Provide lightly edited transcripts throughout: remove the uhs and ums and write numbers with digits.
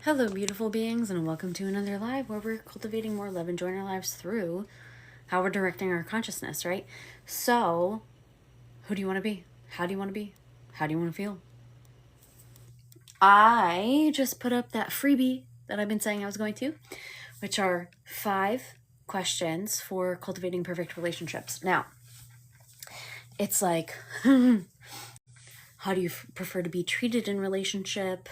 Hello, beautiful beings, and welcome to another live where we're cultivating more love and joy in our lives through how we're directing our consciousness, right? So, who do you want to be? How do you want to be? How do you want to feel? I just put up that freebie that I've been saying I was going to, which are 5 questions for cultivating perfect relationships. Now, it's like, how do you prefer to be treated in relationship?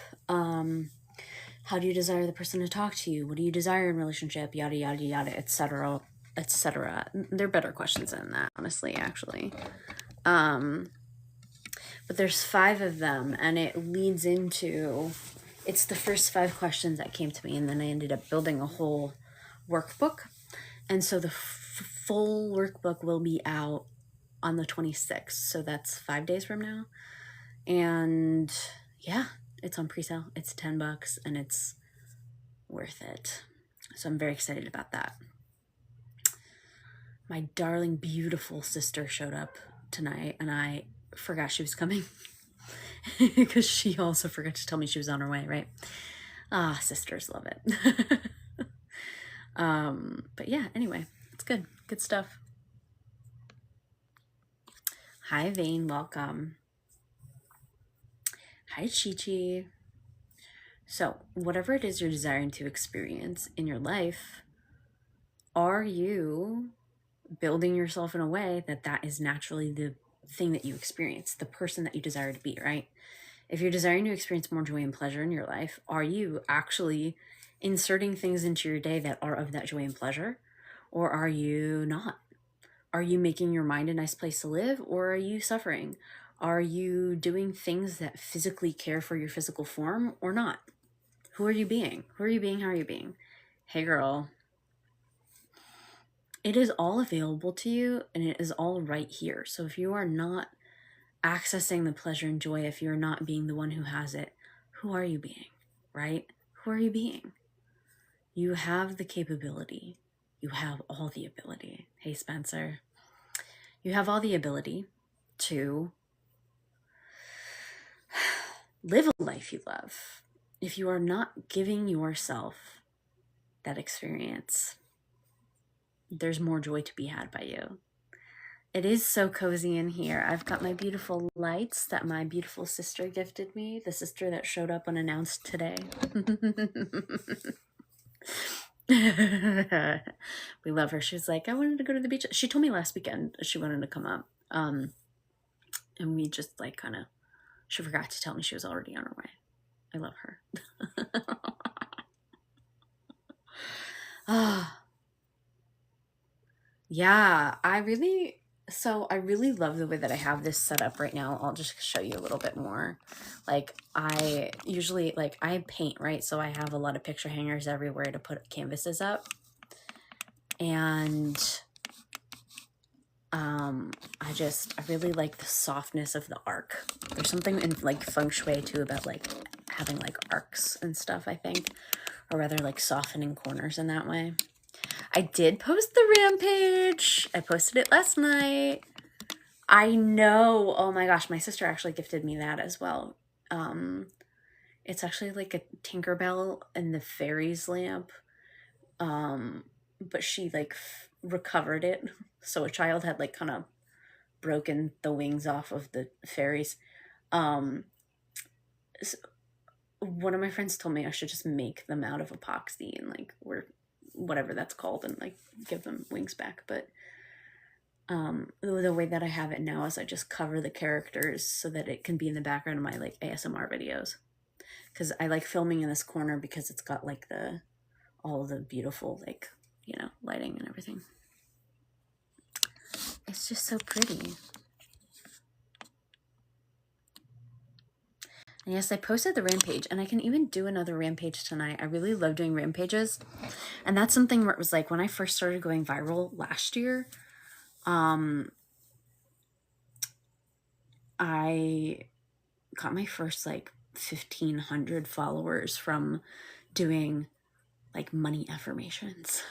How do you desire the person to talk to you? What do you desire in relationship? Yada, yada, yada, etc., etc. They're better questions than that, honestly, actually. But there's 5 of them, and it leads into, it's the first 5 questions that came to me, and then I ended up building a whole workbook. And so the full workbook will be out on the 26th. So that's 5 days from now. And yeah, it's on pre-sale. It's $10 and it's worth it. So I'm very excited about that. My darling, beautiful sister showed up tonight and I forgot she was coming because she also forgot to tell me she was on her way, right? Sisters love it. But yeah, anyway, it's good. Good stuff. Hi, Vane. Welcome. Hi, Chi-Chi. So, whatever it is you're desiring to experience in your life, are you building yourself in a way that is naturally the thing that you experience, the person that you desire to be, right? If you're desiring to experience more joy and pleasure in your life, are you actually inserting things into your day that are of that joy and pleasure? Or are you not? Are you making your mind a nice place to live, or are you suffering? Are you doing things that physically care for your physical form or not? Who are you being? Who are you being? How are you being? Hey, girl. It is all available to you and it is all right here. So if you are not accessing the pleasure and joy, if you're not being the one who has it, who are you being, right? Who are you being? You have the capability. You have all the ability. Hey, Spencer. You have all the ability to live a life you love. If you are not giving yourself that experience, there's more joy to be had by you. It is so cozy in here. I've got my beautiful lights that my beautiful sister gifted me, the sister that showed up unannounced today. We love her. She was like, I wanted to go to the beach. She told me last weekend she wanted to come up. And we just like kind of, she forgot to tell me she was already on her way. I love her. Yeah, I really love the way that I have this set up right now. I'll just show you a little bit more. Like I usually, like I paint, right? So I have a lot of picture hangers everywhere to put canvases up. And I really like the softness of the arc. There's something in like feng shui too about like having like arcs and stuff, I think. Or rather like softening corners in that way. I did post the rampage. I posted it last night. I know. Oh my gosh, my sister actually gifted me that as well. It's actually like a Tinkerbell and the fairies lamp. But she like recovered it. So a child had like kind of broken the wings off of the fairies. So one of my friends told me I should just make them out of epoxy and like whatever that's called and like give them wings back. But the way that I have it now is I just cover the characters so that it can be in the background of my like ASMR videos. Because I like filming in this corner because it's got like all the beautiful like, you know, lighting and everything. It's just so pretty. And yes, I posted the rampage and I can even do another rampage tonight. I really love doing rampages. And that's something where it was like when I first started going viral last year, I got my first like 1,500 followers from doing like money affirmations.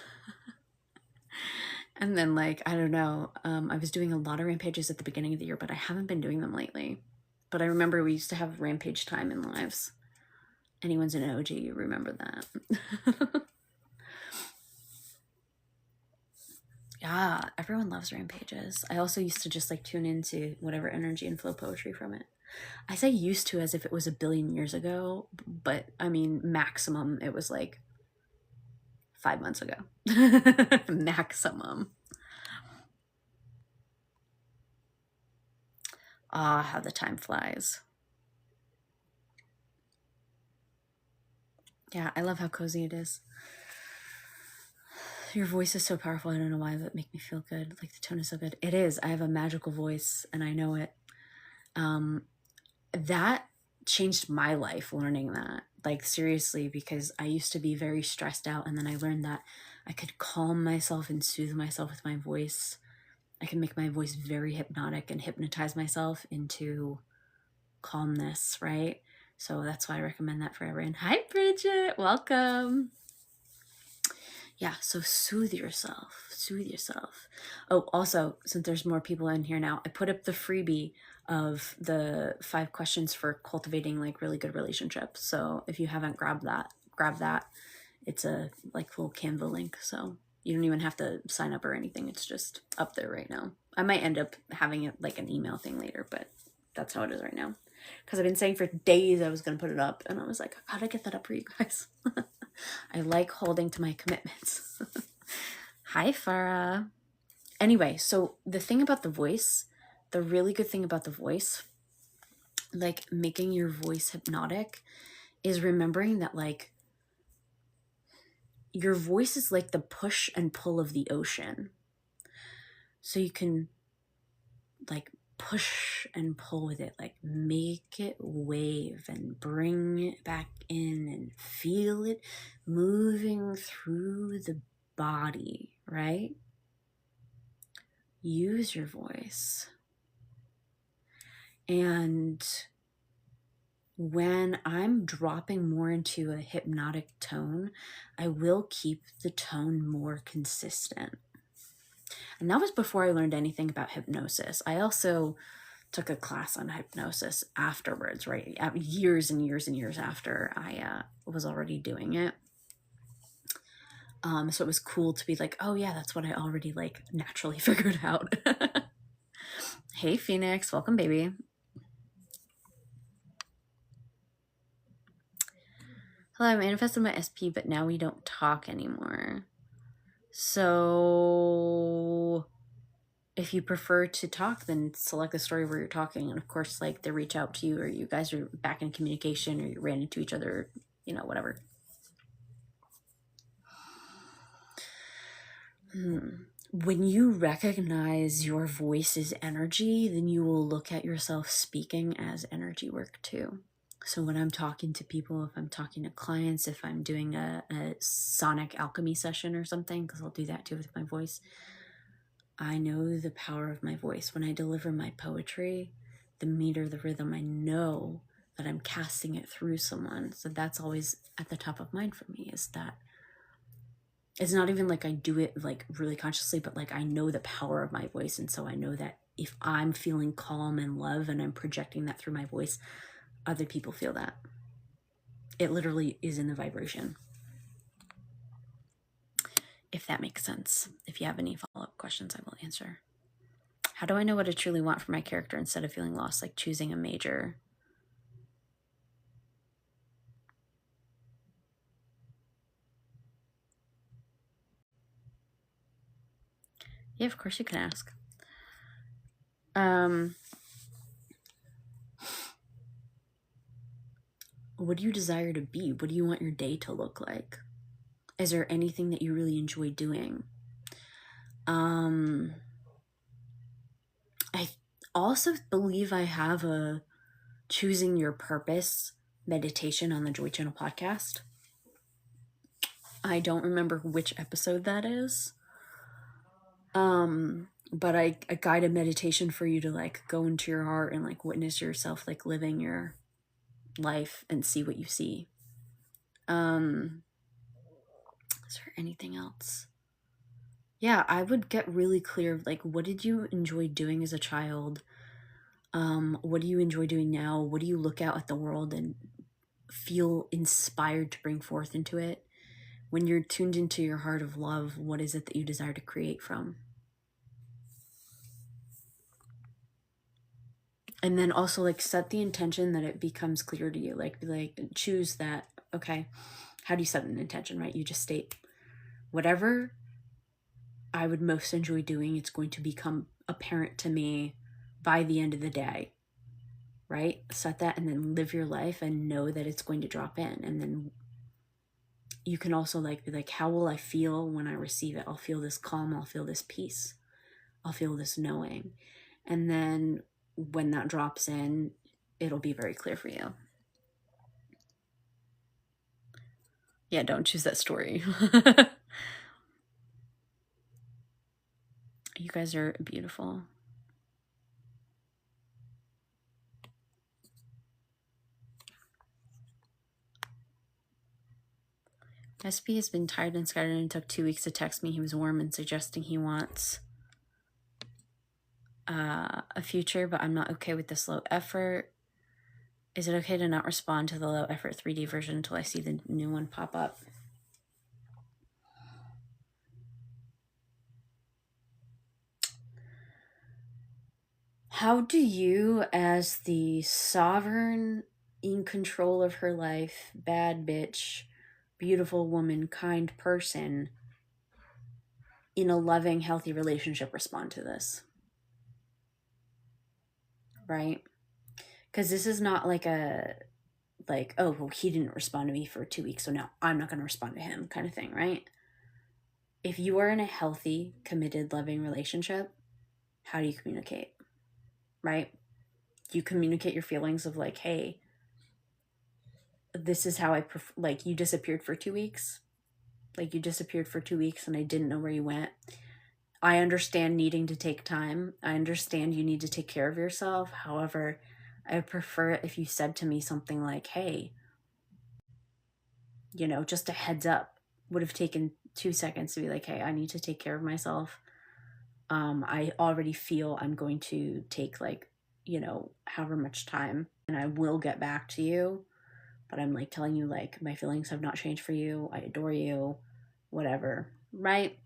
And then like, I don't know, I was doing a lot of rampages at the beginning of the year, but I haven't been doing them lately. But I remember we used to have rampage time in lives. Anyone's an OG, you remember that. Yeah, everyone loves rampages. I also used to just like tune into whatever energy and flow poetry from it. I say used to as if it was a billion years ago, but I mean, maximum, it was like 5 months ago. Maximum. Ah, how the time flies. Yeah, I love how cozy it is. Your voice is so powerful. I don't know why, but it makes me feel good. Like the tone is so good. It is. I have a magical voice and I know it. That changed my life, learning that. Like seriously, because I used to be very stressed out, and then I learned that I could calm myself and soothe myself with my voice. I can make my voice very hypnotic and hypnotize myself into calmness, right? So that's why I recommend that for everyone. Hi, Bridget. Welcome. Yeah, so soothe yourself. Soothe yourself. Oh, also, since there's more people in here now, I put up the freebie of the 5 questions for cultivating like really good relationships. So if you haven't grabbed that, grab that. It's a like little Canva link. So you don't even have to sign up or anything. It's just up there right now. I might end up having it like an email thing later, but that's how it is right now. Because I've been saying for days I was going to put it up, and I was like, I gotta get that up for you guys. I like holding to my commitments. Hi, Farah. Anyway, so the thing about the voice, the really good thing about the voice, like making your voice hypnotic, is remembering that like your voice is like the push and pull of the ocean. So you can like push and pull with it, like make it wave and bring it back in and feel it moving through the body, right? Use your voice. And when I'm dropping more into a hypnotic tone, I will keep the tone more consistent. And that was before I learned anything about hypnosis. I also took a class on hypnosis afterwards, right? Years and years and years after I was already doing it. So it was cool to be like, oh yeah, that's what I already like naturally figured out. Hey, Phoenix, welcome, baby. Hello, I manifested my SP, but now we don't talk anymore. So if you prefer to talk, then select the story where you're talking. And of course, like they reach out to you, or you guys are back in communication, or you ran into each other, you know, whatever. When you recognize your voice's energy, then you will look at yourself speaking as energy work too. So when I'm talking to people, if I'm talking to clients, if I'm doing a sonic alchemy session or something, because I'll do that too with my voice, I know the power of my voice. When I deliver my poetry, the meter, the rhythm, I know that I'm casting it through someone. So that's always at the top of mind for me, is that it's not even like I do it like really consciously, but like I know the power of my voice. And so I know that if I'm feeling calm and love and I'm projecting that through my voice, other people feel that. It literally is in the vibration. If that makes sense. If you have any follow-up questions, I will answer. How do I know what I truly want for my character instead of feeling lost, like choosing a major? Yeah, of course you can ask. What do you desire to be? What do you want your day to look like? Is there anything that you really enjoy doing? I also believe I have a choosing your purpose meditation on the Joy Channel podcast. I don't remember which episode that is. But I guide a meditation for you to like go into your heart and like witness yourself like living your life and see what you see. Is there anything else? Yeah, I would get really clear of like, what did you enjoy doing as a child? What do you enjoy doing now? What do you look out at the world and feel inspired to bring forth into it, when you're tuned into your heart of love, what is it that you desire to create from? And then also like set the intention that it becomes clear to you. Like choose that. Okay, how do you set an intention, right? You just state, whatever I would most enjoy doing, it's going to become apparent to me by the end of the day, right? Set that and then live your life and know that it's going to drop in. And then you can also like be like, how will I feel when I receive it? I'll feel this calm, I'll feel this peace, I'll feel this knowing. And then when that drops in, it'll be very clear for you. Yeah, don't choose that story. You guys are beautiful. SP has been tired and scattered and took 2 weeks to text me. He was warm and suggesting he wants a future, but I'm not okay with this low effort. Is it okay to not respond to the low effort 3D version until I see the new one pop up? How do you, as the sovereign, in control of her life, bad bitch, beautiful woman, kind person, in a loving, healthy relationship, respond to this? Right? Because this is not like a, like, oh, well, he didn't respond to me for 2 weeks, so now I'm not going to respond to him kind of thing, right? If you are in a healthy, committed, loving relationship, how do you communicate? Right? You communicate your feelings of like, hey, this is how I like, you disappeared for 2 weeks. Like, you disappeared for 2 weeks and I didn't know where you went. I understand needing to take time. I understand you need to take care of yourself. However, I prefer it if you said to me something like, hey, you know, just a heads up. Would have taken 2 seconds to be like, hey, I need to take care of myself. I already feel I'm going to take like, you know, however much time, and I will get back to you. But I'm like telling you, like, my feelings have not changed for you. I adore you, whatever, right?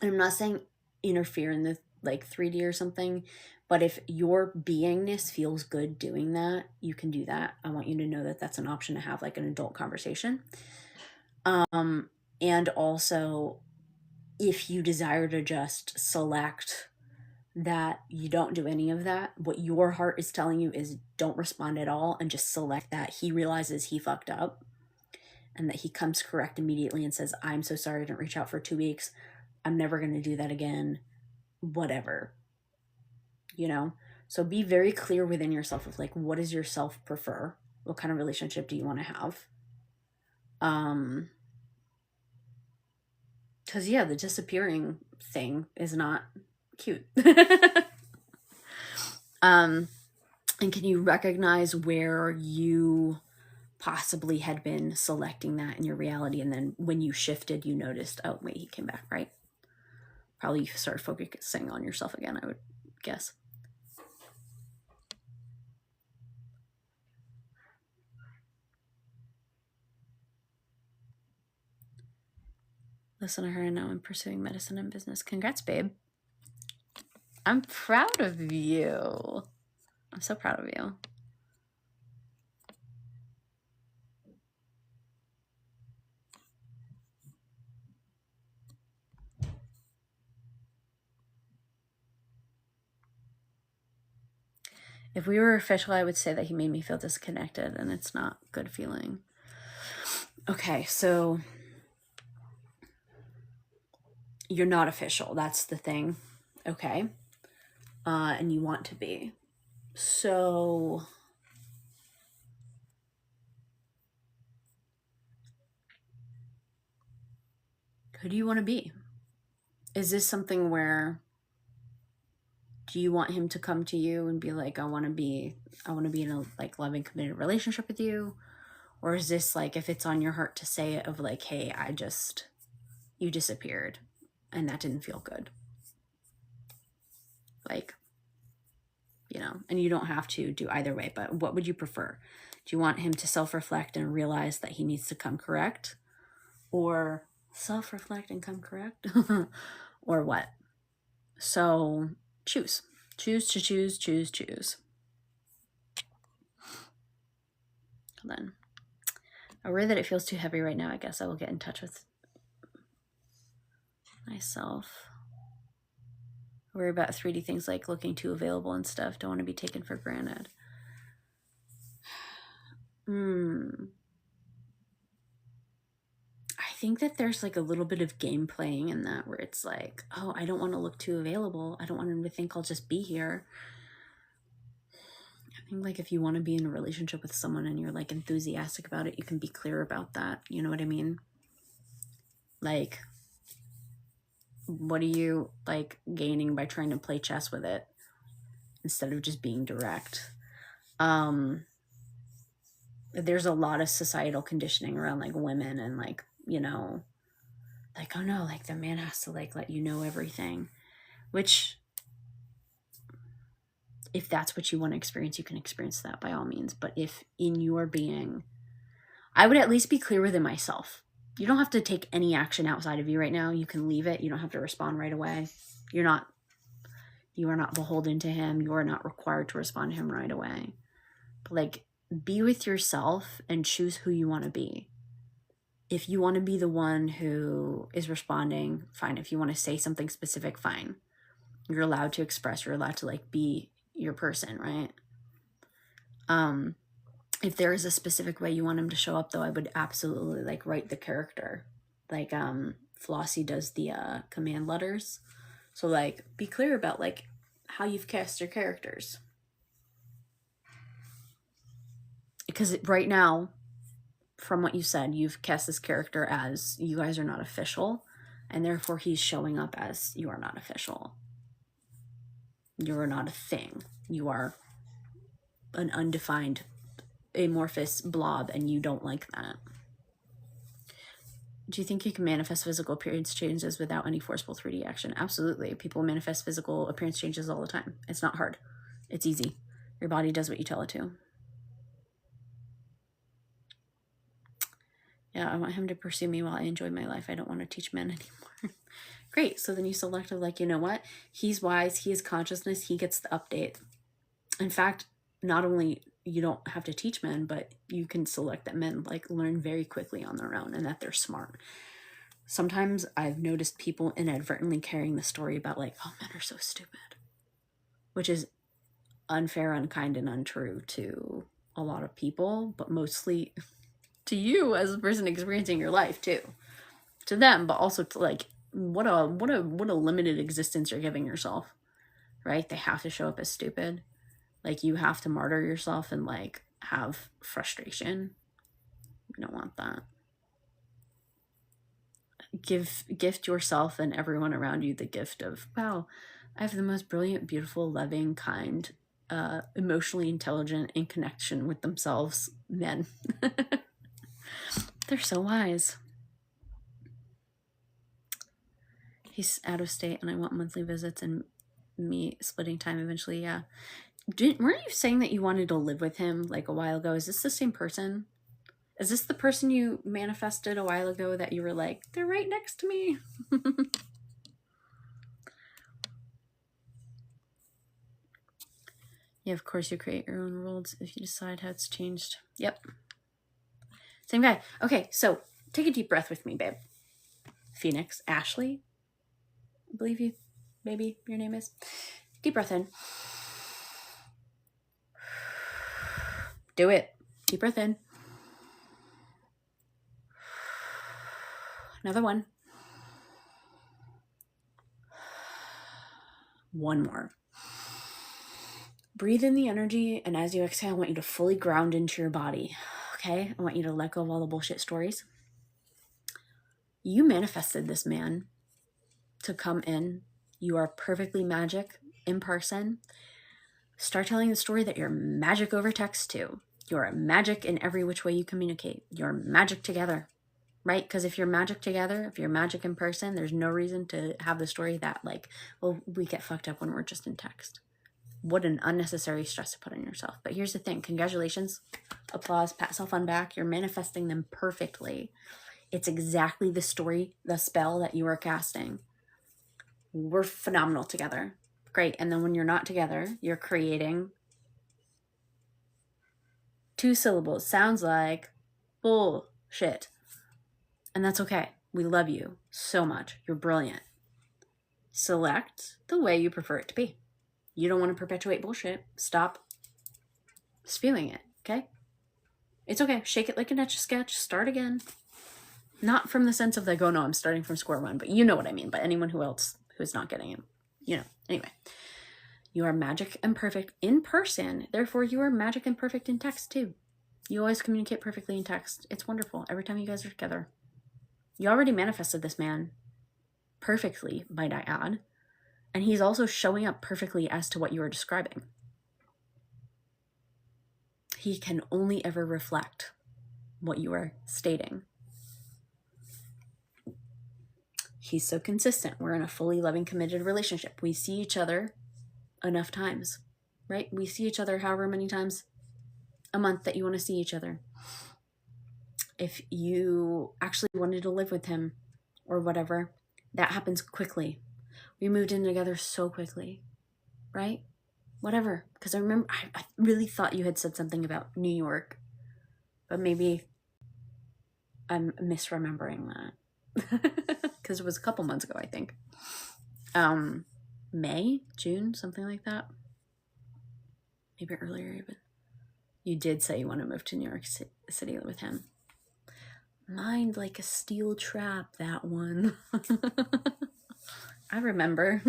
And I'm not saying interfere in the like 3D or something, but if your beingness feels good doing that, you can do that. I want you to know that that's an option to have like an adult conversation. And also, if you desire to just select that you don't do any of that, what your heart is telling you is don't respond at all and just select that he realizes he fucked up and that he comes correct immediately and says, I'm so sorry I didn't reach out for 2 weeks. I'm never going to do that again. Whatever. You know? So be very clear within yourself of like, what does yourself prefer? What kind of relationship do you want to have? Because yeah, the disappearing thing is not cute. And can you recognize where you possibly had been selecting that in your reality, and then when you shifted, you noticed, oh wait, he came back, right? Probably you started focusing on yourself again, I would guess. Listen, I heard, now I'm pursuing medicine and business. Congrats, babe. I'm proud of you. I'm so proud of you. If we were official, I would say that he made me feel disconnected, and it's not a good feeling. Okay, so you're not official. That's the thing. Okay. And you want to be. So who do you want to be? Is this something where, do you want him to come to you and be like, I want to be in a like loving, committed relationship with you? Or is this like, if it's on your heart to say it, of like, hey, you disappeared and that didn't feel good? Like, you know, and you don't have to do either way, but what would you prefer? Do you want him to self-reflect and realize that he needs to come correct? Or self-reflect and come correct? Or what? So choose. Choose to choose, choose, choose. Then I worry that it feels too heavy right now. I guess I will get in touch with myself. I worry about 3D things like looking too available and stuff. Don't want to be taken for granted. I think that there's like a little bit of game playing in that, where it's like, oh, I don't want to look too available. I don't want him to think I'll just be here. I think like if you want to be in a relationship with someone and you're like enthusiastic about it, you can be clear about that. You know what I mean? Like, what are you like gaining by trying to play chess with it instead of just being direct? There's a lot of societal conditioning around like women and like, you know, like, oh no, like the man has to like let you know everything, which if that's what you want to experience, you can experience that by all means. But if in your being, I would at least be clear within myself. You don't have to take any action outside of you right now. You can leave it. You don't have to respond right away. You are not beholden to him. You are not required to respond to him right away. But like, be with yourself and choose who you want to be. If you want to be the one who is responding, fine. If you want to say something specific, fine. You're allowed to express. You're allowed to like be your person, right? If there is a specific way you want him to show up, though, I would absolutely like write the character. Like Flossie does the command letters. So like, be clear about like how you've cast your characters. Because right now, from what you said, you've cast this character as you guys are not official, and therefore he's showing up as you are not official. You are not a thing. You are an undefined amorphous blob, and you don't like that. Do you think you can manifest physical appearance changes without any forceful 3D action? Absolutely. People manifest physical appearance changes all the time. It's not hard. It's easy. Your body does what you tell it to. Yeah, I want him to pursue me while I enjoy my life. I don't want to teach men anymore. Great. So then you select like, you know what? He's wise. He has consciousness. He gets the update. In fact, not only you don't have to teach men, but you can select that men like learn very quickly on their own and that they're smart. Sometimes I've noticed people inadvertently carrying the story about like, oh, men are so stupid, which is unfair, unkind, and untrue to a lot of people, but mostly to you as a person experiencing your life too, to them, but also to like, what a limited existence you're giving yourself, right? They have to show up as stupid. Like, you have to martyr yourself and like have frustration. You don't want that. Gift yourself and everyone around you the gift of, wow, I have the most brilliant, beautiful, loving, kind, emotionally intelligent, in connection with themselves men. They're so wise. He's out of state and I want monthly visits and me splitting time eventually. Yeah. Weren't you saying that you wanted to live with him like a while ago? Is this the same person? Is this the person you manifested a while ago that you were like, they're right next to me? Yeah, of course you create your own worlds if you decide how it's changed. Yep. Same guy. Okay, so take a deep breath with me, babe. Phoenix, Ashley, I believe you, maybe your name is. Deep breath in. Do it. Deep breath in. Another one. One more. Breathe in the energy, and as you exhale, I want you to fully ground into your body. Okay? I want you to let go of all the bullshit stories. You manifested this man to come in. You are perfectly magic in person. Start telling the story that you're magic over text too. You're magic in every which way you communicate. You're magic together, right? Because if you're magic together, if you're magic in person, there's no reason to have the story that like, well, we get fucked up when we're just in text. what an unnecessary stress to put on yourself. But here's the thing. Congratulations. Applause. Pat yourself on back. You're manifesting them perfectly. It's exactly the story, the spell that you are casting. We're phenomenal together. Great. And then when you're not together, you're creating 2 syllables. Sounds like bullshit. And that's okay. We love you so much. You're brilliant. Select the way you prefer it to be. You don't want to perpetuate bullshit. Stop spewing it, okay? It's okay. Shake it like an Etch-a-Sketch. Start again. Not from the sense of like, oh no, I'm starting from square one, but you know what I mean. But anyone who's not getting it, you know. Anyway, you are magic and perfect in person. Therefore, you are magic and perfect in text too. You always communicate perfectly in text. It's wonderful. Every time you guys are together. You already manifested this man perfectly, might I add. And he's also showing up perfectly as to what you are describing. He can only ever reflect what you are stating. He's so consistent. We're in a fully loving, committed relationship. We see each other enough times, right? We see each other however many times a month that you want to see each other. If you actually wanted to live with him or whatever, that happens quickly. We moved in together so quickly, right? Whatever. Because I remember, I really thought you had said something about New York, but maybe I'm misremembering that. Because it was a couple months ago, I think. May, June, something like that. Maybe earlier even. You did say you want to move to New York City with him. Mind like a steel trap, that one. I remember.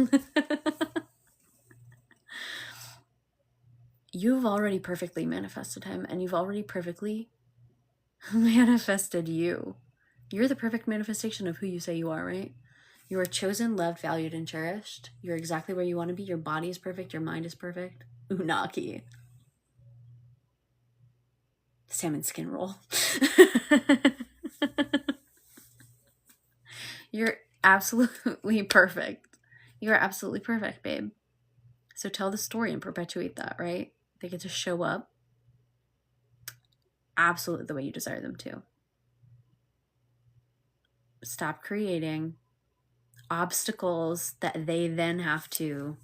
You've already perfectly manifested him, and you've already perfectly manifested you. You're the perfect manifestation of who you say you are, right? You are chosen, loved, valued, and cherished. You're exactly where you want to be. Your body is perfect. Your mind is perfect. Unagi. Salmon skin roll. You're absolutely perfect. You are absolutely perfect, babe. So tell the story and perpetuate that, right? They get to show up absolutely the way you desire them to. Stop creating obstacles that they then have to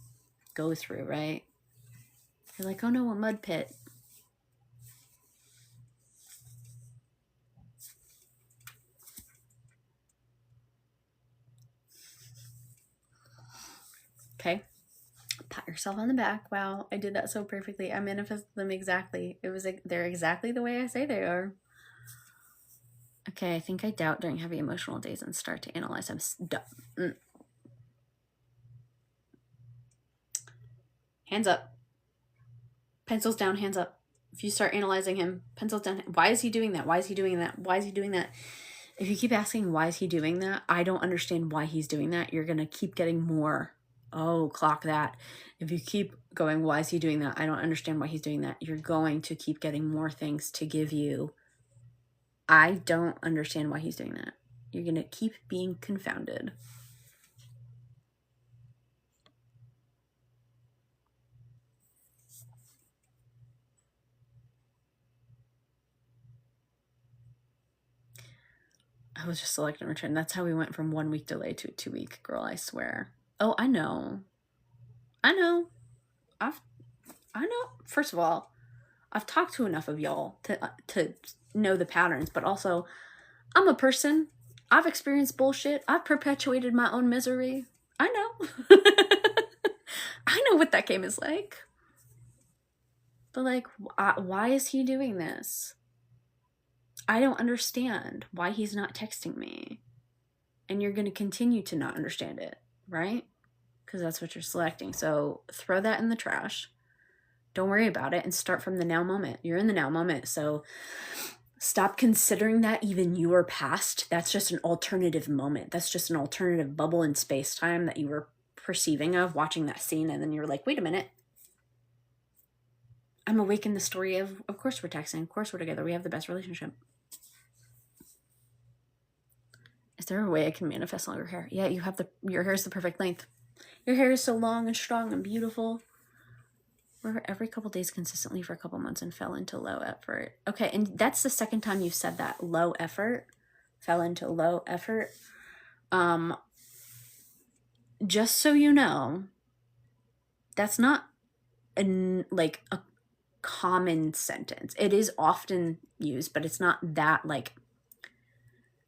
go through, right? You're like, oh no, a mud pit. Okay. Pat yourself on the back. Wow, I did that so perfectly. I manifested them exactly. They're exactly the way I say they are. Okay, I think I doubt during heavy emotional days and start to analyze. Hands up. Pencils down, hands up. If you start analyzing him, pencils down. Why is he doing that? Why is he doing that? Why is he doing that? If you keep asking, why is he doing that? I don't understand why he's doing that. You're going to keep getting more. Oh, clock that. If you keep going, why is he doing that? I don't understand why he's doing that. You're going to keep getting more things to give you. I don't understand why he's doing that. You're going to keep being confounded. I was just select and return. That's how we went from 1 week delay to a 2 week, girl, I swear. Oh, I know. I know. I know. First of all, I've talked to enough of y'all to know the patterns, but also I'm a person. I've experienced bullshit. I've perpetuated my own misery. I know. I know what that game is like. But like, why is he doing this? I don't understand why he's not texting me. And you're going to continue to not understand it, right? Because that's what you're selecting. So throw that in the trash. Don't worry about it and start from the now moment. You're in the now moment. So stop considering that even your past. That's just an alternative moment. That's just an alternative bubble in space-time that you were perceiving of watching that scene. And then you're like, wait a minute. I'm awake in the story of course we're texting. Of course we're together. We have the best relationship. Is there a way I can manifest longer hair? Yeah, your hair is the perfect length. Your hair is so long and strong and beautiful. Were every couple days consistently for a couple months and fell into low effort. Okay, and that's the second time you've said that. Low effort. Fell into low effort. Just so you know, that's not like a common sentence. It is often used, but it's not that like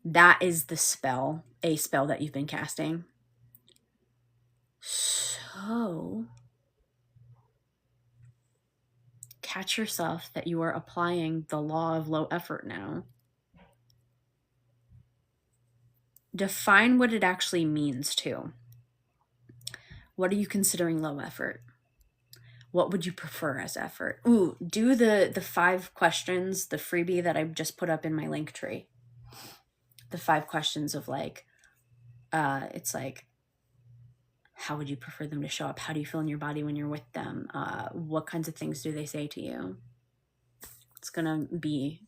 that is the spell, a spell that you've been casting. So catch yourself that you are applying the law of low effort now. Define what it actually means too. What are you considering low effort? What would you prefer as effort? Ooh, do the 5 questions, the freebie that I just put up in my link tree. The 5 questions of like, it's like, how would you prefer them to show up? How do you feel in your body when you're with them? What kinds of things do they say to you? It's gonna be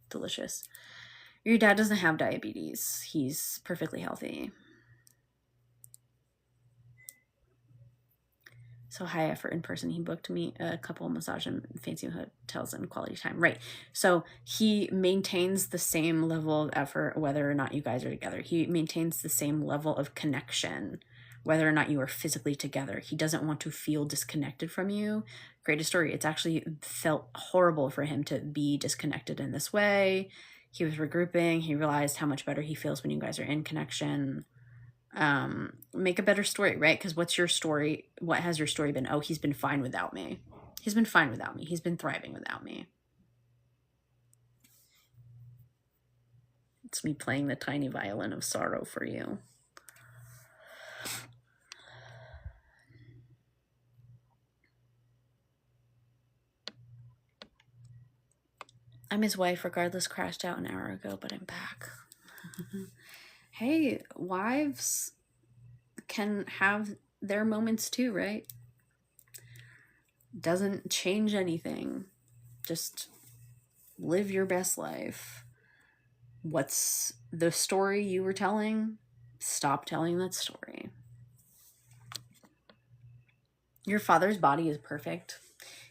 delicious. Your dad doesn't have diabetes. He's perfectly healthy. So high effort in person. He booked me a couple massage and fancy hotels and quality time. Right. So he maintains the same level of effort whether or not you guys are together. He maintains the same level of connection whether or not you are physically together. He doesn't want to feel disconnected from you. Greatest story. It's actually felt horrible for him to be disconnected in this way. He was regrouping. He realized how much better he feels when you guys are in connection. Make a better story, right? Because what's your story? What has your story been? Oh, he's been fine without me. He's been fine without me. He's been thriving without me. It's me playing the tiny violin of sorrow for you. I'm his wife, regardless, crashed out an hour ago, but I'm back. Hey, wives can have their moments too, right? Doesn't change anything. Just live your best life. What's the story you were telling? Stop telling that story. Your father's body is perfect.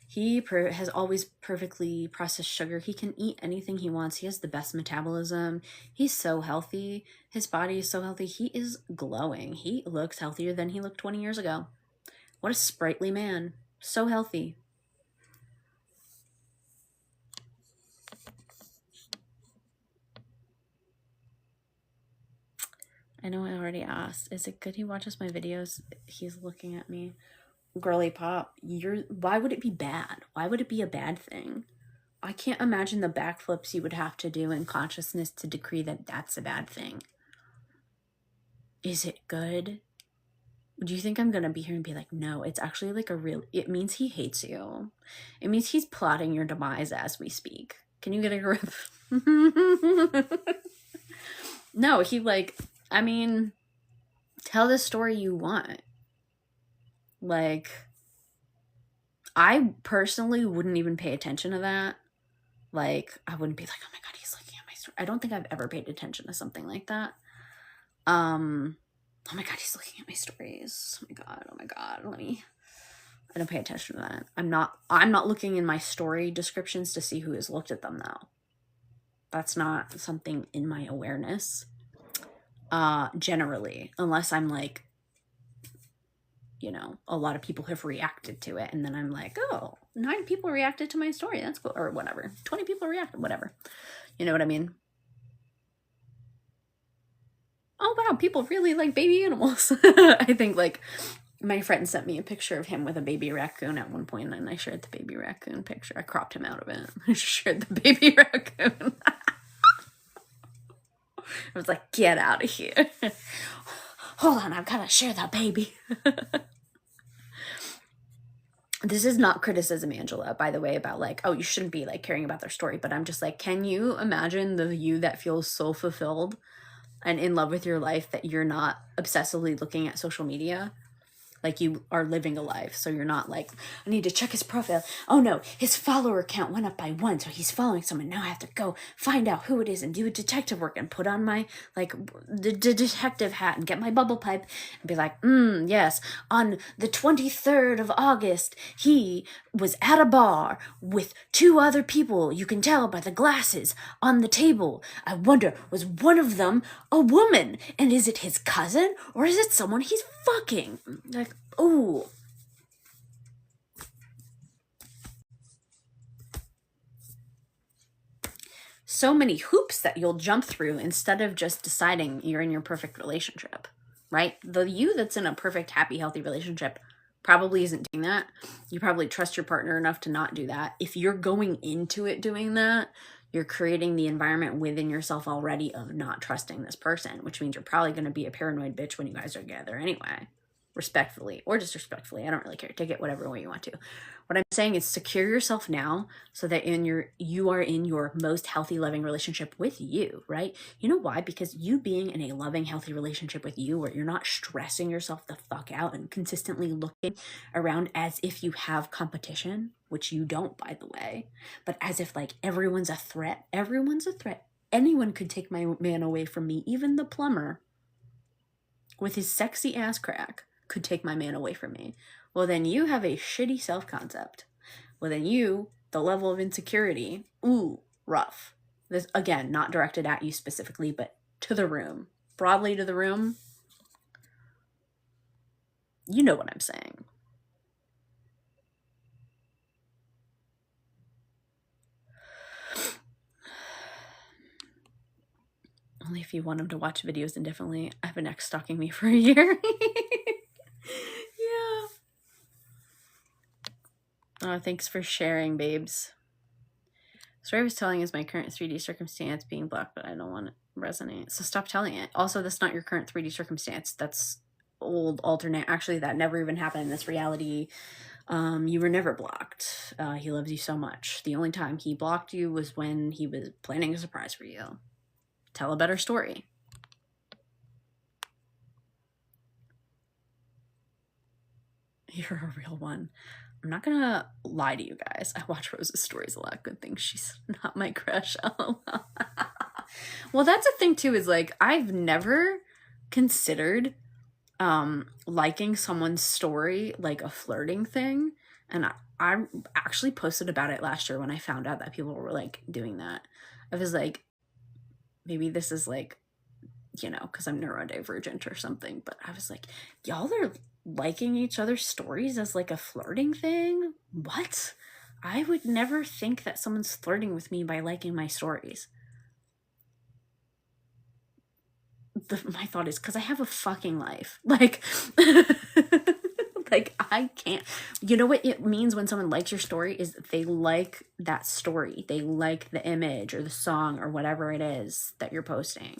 He has always perfectly processed sugar. He can eat anything he wants. He has the best metabolism. He's so healthy. His body is so healthy. He is glowing. He looks healthier than he looked 20 years ago. What a sprightly man. So healthy. I know I already asked. Is it good he watches my videos? He's looking at me. Girly pop, why would it be bad? Why would it be a bad thing? I can't imagine the backflips you would have to do in consciousness to decree that that's a bad thing. Is it good? Do you think I'm gonna be here and be like, no, it's actually like it means he hates you. It means he's plotting your demise as we speak. Can you get a grip? No, I mean, tell the story you want. Like, I personally wouldn't even pay attention to that. Like, I wouldn't be like, oh my God, he's looking at my story. I don't think I've ever paid attention to something like that. Oh my God, he's looking at my stories. Oh my God, I don't pay attention to that. I'm not looking in my story descriptions to see who has looked at them though. That's not something in my awareness. Generally, unless I'm like, you know, a lot of people have reacted to it. And then I'm like, oh, 9 people reacted to my story. That's cool. Or whatever. 20 people reacted, whatever. You know what I mean? Oh, wow. People really like baby animals. I think like my friend sent me a picture of him with a baby raccoon at one point, and I shared the baby raccoon picture. I cropped him out of it. I shared the baby raccoon. I was like, get out of here. Hold on, I've got to share that baby. This is not criticism, Angela, by the way, about like, oh, you shouldn't be like caring about their story. But I'm just like, can you imagine the you that feels so fulfilled and in love with your life that you're not obsessively looking at social media? Like you are living a life. So you're not like, I need to check his profile. Oh no, his follower count went up by 1. So he's following someone. Now I have to go find out who it is and do a detective work and put on my like the detective hat and get my bubble pipe and be like, yes, on the 23rd of August, he was at a bar with 2 other people. You can tell by the glasses on the table. I wonder, was one of them a woman? And is it his cousin or is it someone he's fucking? Like, ooh. So many hoops that you'll jump through instead of just deciding you're in your perfect relationship, right? The you that's in a perfect, happy, healthy relationship probably isn't doing that. You probably trust your partner enough to not do that. If you're going into it doing that, you're creating the environment within yourself already of not trusting this person, which means you're probably going to be a paranoid bitch when you guys are together anyway. Respectfully or disrespectfully. I don't really care. Take it whatever way you want to. What I'm saying is secure yourself now so that you are in your most healthy, loving relationship with you, right? You know why? Because you being in a loving, healthy relationship with you where you're not stressing yourself the fuck out and consistently looking around as if you have competition, which you don't, by the way, but as if like everyone's a threat. Everyone's a threat. Anyone could take my man away from me. Even the plumber with his sexy ass crack could take my man away from me. Well, then you have a shitty self-concept. Well, then the level of insecurity, ooh, rough. This, again, not directed at you specifically, but to the room. Broadly to the room. You know what I'm saying. Only if you want him to watch videos indefinitely. I have an ex stalking me for a year. Yeah. Oh, thanks for sharing, babes. Story I was telling is my current 3D circumstance being blocked, but I don't want it to resonate. So stop telling it. Also, that's not your current 3D circumstance. That's old alternate. Actually, that never even happened in this reality. You were never blocked. He loves you so much. The only time he blocked you was when he was planning a surprise for you. Tell a better story. You're a real one. I'm not gonna lie to you guys. I watch Rose's stories a lot. Good thing she's not my crush. Well, that's a thing too, is like I've never considered liking someone's story like a flirting thing. And I actually posted about it last year when I found out that people were like doing that. I was like, maybe this is like, you know, because I'm neurodivergent or something, but I was like, y'all are liking each other's stories as like a flirting thing? What? I would never think that someone's flirting with me by liking my stories. My thought is because I have a fucking life. Like, like I can't. You know what it means when someone likes your story is they like that story. They like the image or the song or whatever it is that you're posting.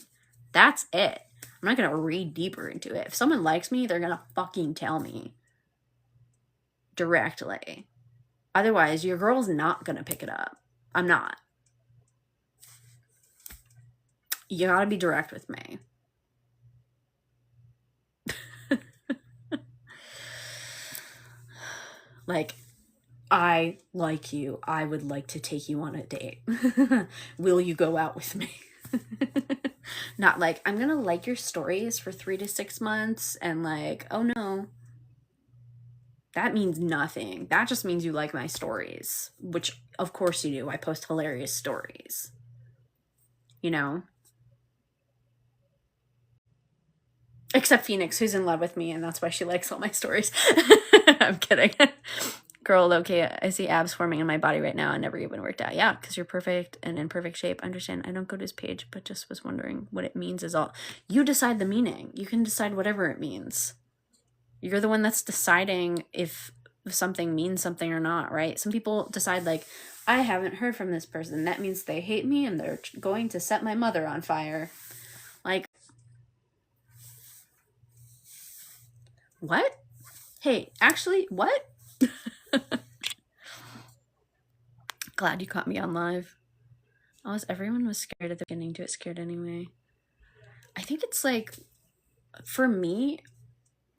That's it. I'm not going to read deeper into it. If someone likes me, they're going to fucking tell me directly. Otherwise, your girl's not going to pick it up. I'm not. You got to be direct with me. Like, I like you. I would like to take you on a date. Will you go out with me? Not like, I'm going to like your stories for 3 to 6 months and like, oh no. That means nothing. That just means you like my stories, which of course you do. I post hilarious stories. You know? Except Phoenix, who's in love with me, and that's why she likes all my stories. I'm kidding. Girl, okay, I see abs forming in my body right now. I never even worked out. Yeah, because you're perfect and in perfect shape. Understand, I don't go to his page, but just was wondering what it means is all. You decide the meaning. You can decide whatever it means. You're the one that's deciding if something means something or not, right? Some people decide like, I haven't heard from this person. That means they hate me and they're going to set my mother on fire. Like, what? Hey, actually, what? Glad you caught me on live. Everyone was scared at the beginning. Do it scared anyway. I think it's like, for me,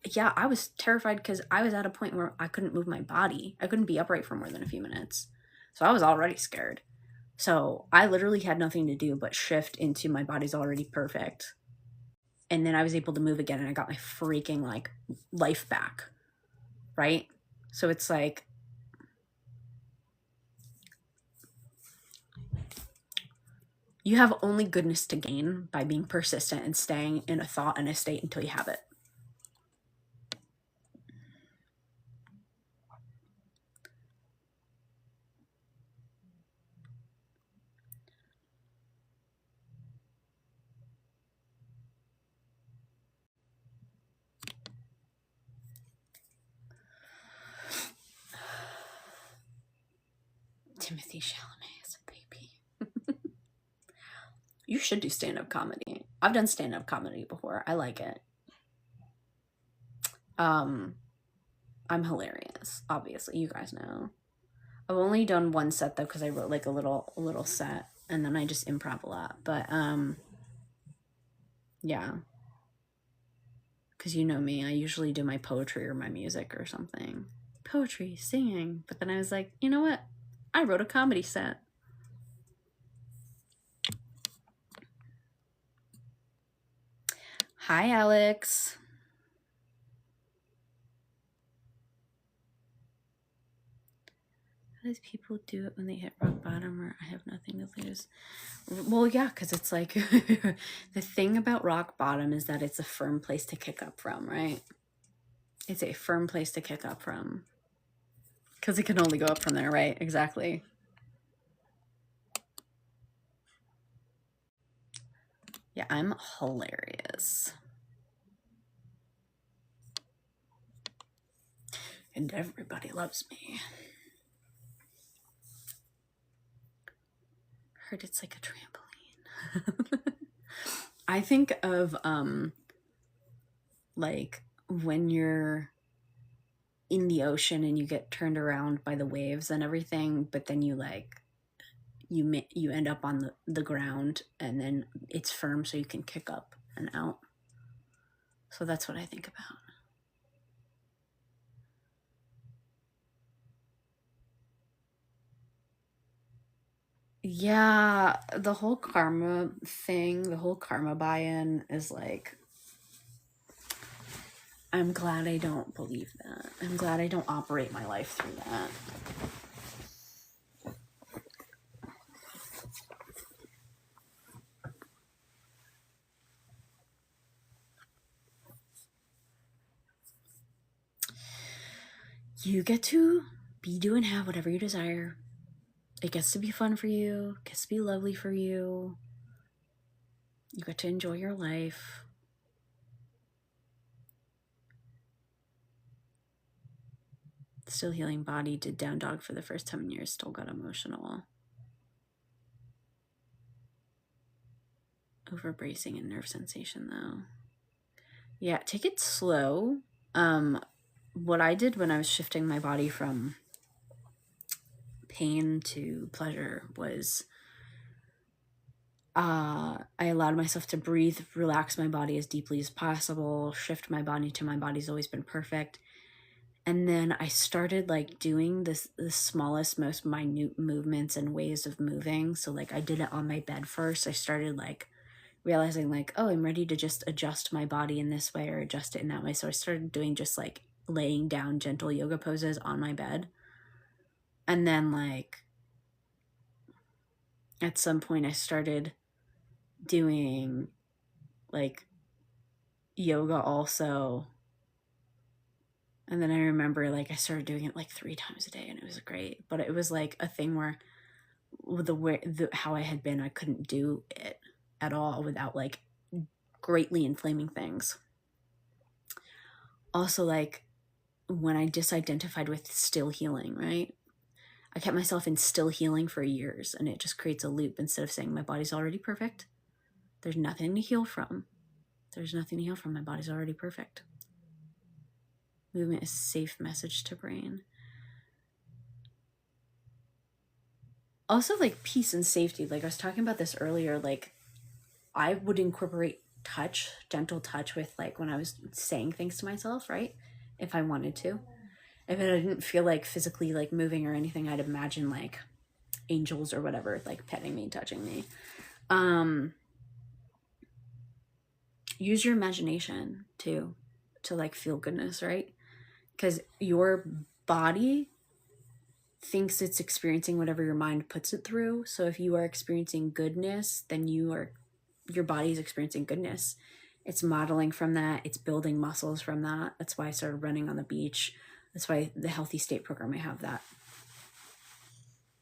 yeah, I was terrified because I was at a point where I couldn't move my body. I couldn't be upright for more than a few minutes. So I was already scared. So I literally had nothing to do but shift into my body's already perfect. And then I was able to move again and I got my freaking like life back. Right? So it's like, you have only goodness to gain by being persistent and staying in a thought and a state until you have it. Timothy Chalamet is a baby. You should do stand-up comedy. I've done stand-up comedy before. I like it. I'm hilarious, obviously. You guys know. I've only done one set though because I wrote like a little set and then I just improv a lot. But yeah. Because you know me, I usually do my poetry or my music or something. Poetry, singing. But then I was like, you know what? I wrote a comedy set. Hi, Alex. How does people do it when they hit rock bottom or I have nothing to lose? Well, yeah, because it's like the thing about rock bottom is that it's a firm place to kick up from, right? It's a firm place to kick up from. Because it can only go up from there, right? Exactly. Yeah, I'm hilarious. And everybody loves me. Heard it's like a trampoline. I think of like when you're in the ocean and you get turned around by the waves and everything, but then you like you end up on the ground and then it's firm so you can kick up and out. So that's what I think about. Yeah, the whole karma thing, the whole karma buy-in is like, I'm glad I don't believe that. I'm glad I don't operate my life through that. You get to be, do, and have whatever you desire. It gets to be fun for you. It gets to be lovely for you. You get to enjoy your life. Still healing body, did down dog for the first time in years, still got emotional. Over bracing and nerve sensation though. Yeah, take it slow. What I did when I was shifting my body from pain to pleasure was I allowed myself to breathe, relax my body as deeply as possible, shift my body to my body's always been perfect. And then I started like doing the smallest, most minute movements and ways of moving. So like I did it on my bed first. I started like realizing like, oh, I'm ready to just adjust my body in this way or adjust it in that way. So I started doing just like laying down gentle yoga poses on my bed. And then like at some point I started doing like yoga also. And then I remember like I started doing it like 3 times a day and it was great. But it was like a thing where how I had been, I couldn't do it at all without like greatly inflaming things. Also, like when I disidentified with still healing, right? I kept myself in still healing for years and it just creates a loop. Instead of saying my body's already perfect, there's nothing to heal from. There's nothing to heal from. My body's already perfect. Movement is a safe message to brain. Also like peace and safety. Like I was talking about this earlier, like I would incorporate touch, gentle touch with like when I was saying things to myself, right? If I wanted to. If I didn't feel like physically like moving or anything, I'd imagine like angels or whatever, like petting me, touching me. Use your imagination too, to like feel goodness, right? Because your body thinks it's experiencing whatever your mind puts it through. So if you are experiencing goodness, then your body is experiencing goodness. It's modeling from that. It's building muscles from that. That's why I started running on the beach. That's why the Healthy State program, I have that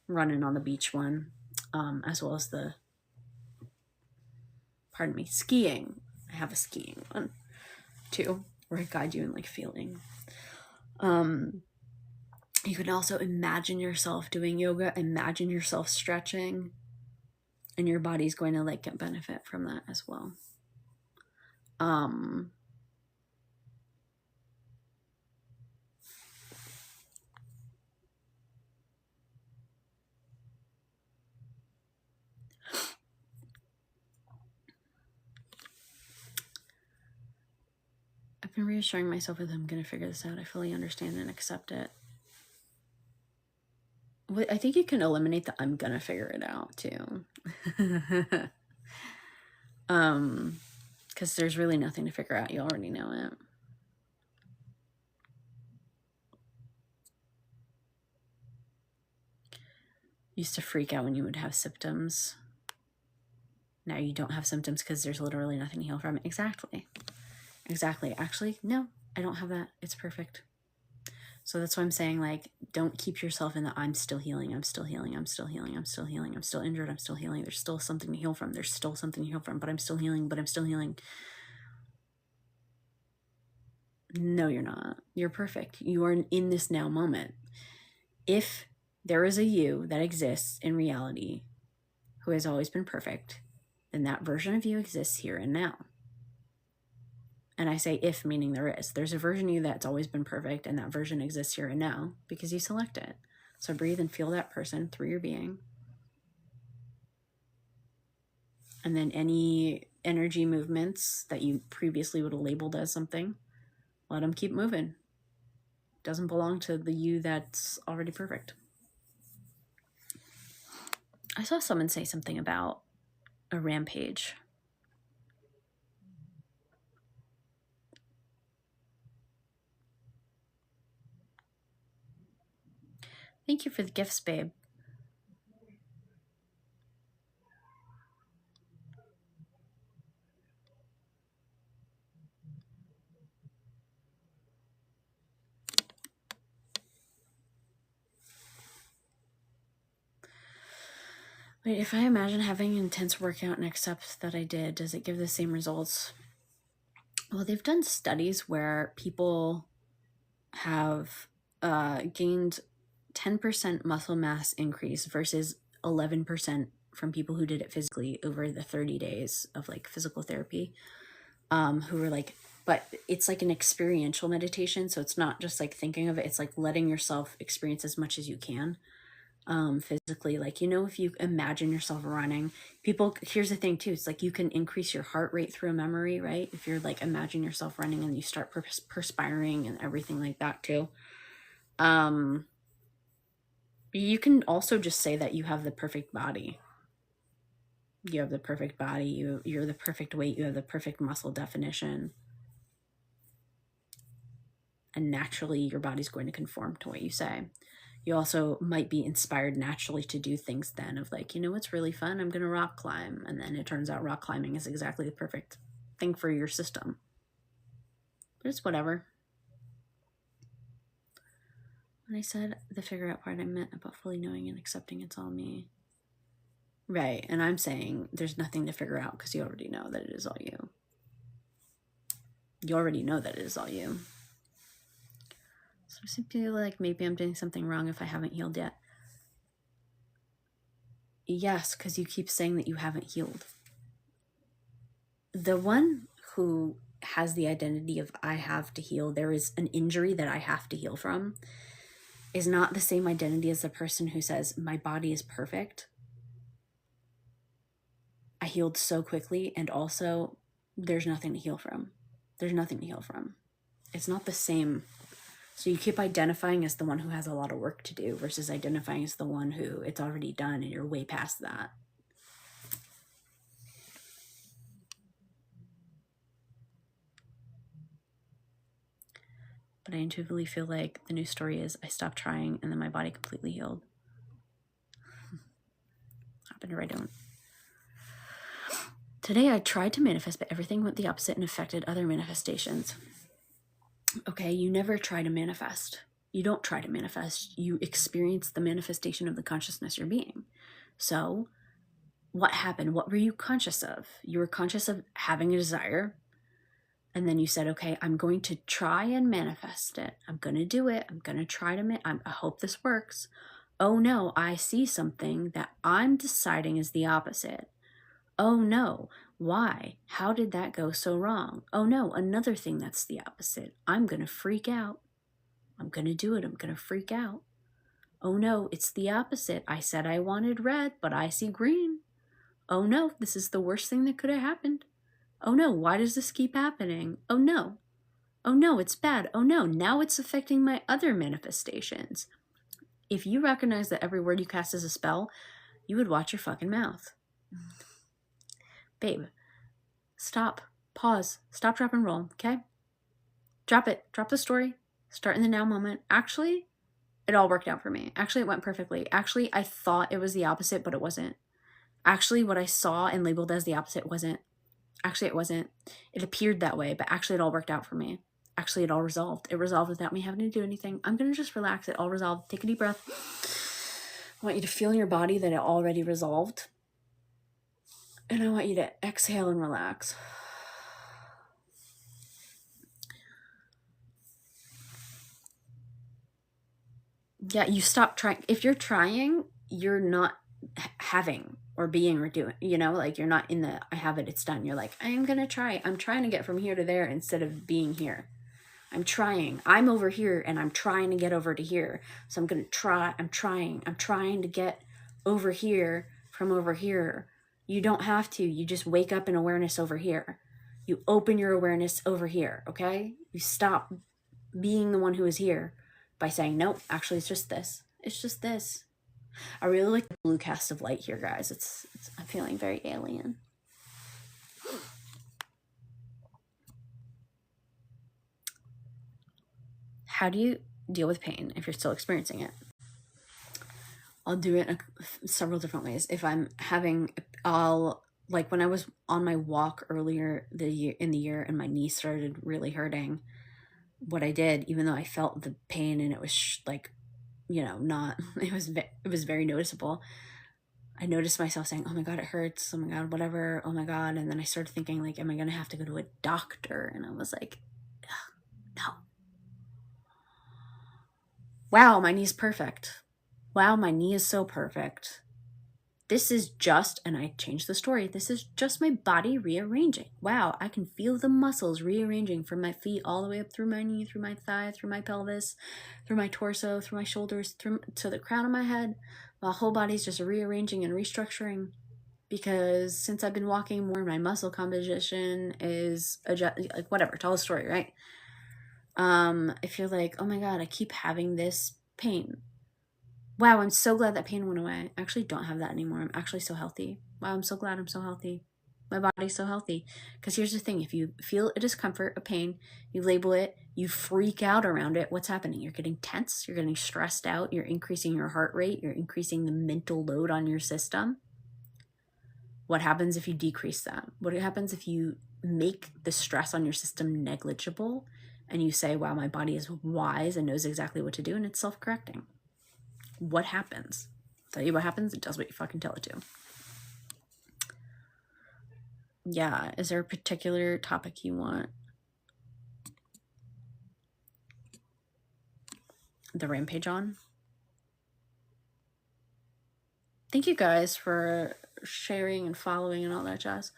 running on the beach one, as well as the, skiing. I have a skiing one too, where I guide you in like feeling. You can also imagine yourself doing yoga, imagine yourself stretching, and your body's going to like get benefit from that as well. I've been reassuring myself that I'm going to figure this out. I fully understand and accept it. I think you can eliminate the I'm going to figure it out too. Because there's really nothing to figure out. You already know it. Used to freak out when you would have symptoms. Now you don't have symptoms because there's literally nothing to heal from. Exactly. Actually, no, I don't have that. It's perfect. So that's why I'm saying, like, don't keep yourself in the I'm still healing, I'm still healing, I'm still healing, I'm still healing, I'm still injured, I'm still healing. There's still something to heal from. There's still something to heal from, but I'm still healing, but I'm still healing. No, you're not. You're perfect. You are in this now moment. If there is a you that exists in reality who has always been perfect, then that version of you exists here and now. And I say if, meaning there is. There's a version of you that's always been perfect, and that version exists here and now because you select it. So breathe and feel that person through your being. And then any energy movements that you previously would have labeled as something, let them keep moving. It doesn't belong to the you that's already perfect. I saw someone say something about a rampage. Thank you for the gifts, babe. Wait, if I imagine having an intense workout and accept that I did, does it give the same results? Well, they've done studies where people have gained 10% muscle mass increase versus 11% from people who did it physically over the 30 days of like physical therapy, who were like, but it's like an experiential meditation. So it's not just like thinking of it. It's like letting yourself experience as much as you can. Physically, like, you know, if you imagine yourself running, here's the thing too, it's like you can increase your heart rate through a memory, right? If you're like imagine yourself running and you start perspiring and everything like that too. You can also just say that you have the perfect body. You have the perfect body, you're the perfect weight, you have the perfect muscle definition, and naturally your body's going to conform to what you say. You also might be inspired naturally to do things then of like, you know what's really fun? I'm going to rock climb. And then it turns out rock climbing is exactly the perfect thing for your system. But it's whatever. When I said the figure out part, I meant about fully knowing and accepting it's all me. Right. And I'm saying there's nothing to figure out because you already know that it is all you. You already know that it is all you. So I feel like maybe I'm doing something wrong if I haven't healed yet. Yes, because you keep saying that you haven't healed. The one who has the identity of I have to heal, there is an injury that I have to heal from, is not the same identity as the person who says my body is perfect. I healed so quickly, and also there's nothing to heal from. There's nothing to heal from. It's not the same. So you keep identifying as the one who has a lot of work to do versus identifying as the one who it's already done and you're way past that. But I intuitively feel like the new story is I stopped trying and then my body completely healed. Happened or I don't. Today I tried to manifest, but everything went the opposite and affected other manifestations. Okay, you never try to manifest. You don't try to manifest. You experience the manifestation of the consciousness you're being. So what happened? What were you conscious of? You were conscious of having a desire. And then you said, okay, I'm going to try and manifest it. I'm going to do it. I'm going to try to, I hope this works. Oh no, I see something that I'm deciding is the opposite. Oh no, why? How did that go so wrong? Oh no, another thing that's the opposite. I'm going to freak out. I'm going to do it. I'm going to freak out. Oh no, it's the opposite. I said I wanted red, but I see green. Oh no, this is the worst thing that could have happened. Oh no, why does this keep happening? Oh no. Oh no, it's bad. Oh no, now it's affecting my other manifestations. If you recognize that every word you cast is a spell, you would watch your fucking mouth. Babe, stop, pause, stop, drop, and roll, okay? Drop it, drop the story, start in the now moment. Actually, it all worked out for me. Actually, it went perfectly. Actually, I thought it was the opposite, but it wasn't. Actually, what I saw and labeled as the opposite wasn't. Actually, it wasn't. It appeared that way, but actually it all worked out for me. Actually, it all resolved. It resolved without me having to do anything. I'm going to just relax. It all resolved. Take a deep breath. I want you to feel in your body that it already resolved. And I want you to exhale and relax. Yeah, you stop trying. If you're trying, you're not having or being or doing, you know, like you're not in the I have it, it's done. You're like, I'm going to try. I'm trying to get from here to there instead of being here. I'm trying. I'm over here and I'm trying to get over to here. So I'm going to try. I'm trying to get over here from over here. You don't have to. You just wake up in awareness over here. You open your awareness over here, okay? You stop being the one who is here by saying, nope, actually it's just this. It's just this. I really like the blue cast of light here, guys. It's I'm feeling very alien. How do you deal with pain if you're still experiencing it? I'll do it in several different ways. If I'm having, like when I was on my walk earlier in the year and my knee started really hurting, what I did, even though I felt the pain and it was like, you know, not, it was very noticeable. I noticed myself saying, oh my God, it hurts. Oh my God, whatever. Oh my God. And then I started thinking like, am I going to have to go to a doctor? And I was like, no. Wow, my knee's perfect. Wow, my knee is so perfect. This is just, and I changed the story, this is just my body rearranging. Wow, I can feel the muscles rearranging from my feet all the way up through my knee, through my thigh, through my pelvis, through my torso, through my shoulders, through to the crown of my head. My whole body's just rearranging and restructuring because since I've been walking more, my muscle composition is like whatever, tell the story, right? I feel like, oh my God, I keep having this pain. Wow, I'm so glad that pain went away. I actually don't have that anymore. I'm actually so healthy. Wow, I'm so glad I'm so healthy. My body's so healthy. Because here's the thing. If you feel a discomfort, a pain, you label it, you freak out around it, what's happening? You're getting tense. You're getting stressed out. You're increasing your heart rate. You're increasing the mental load on your system. What happens if you decrease that? What happens if you make the stress on your system negligible and you say, wow, my body is wise and knows exactly what to do and it's self-correcting? What happens? Tell you what happens, it does what you fucking tell it to. Yeah, is there a particular topic you want the rampage on? Thank you guys for sharing and following and all that jazz.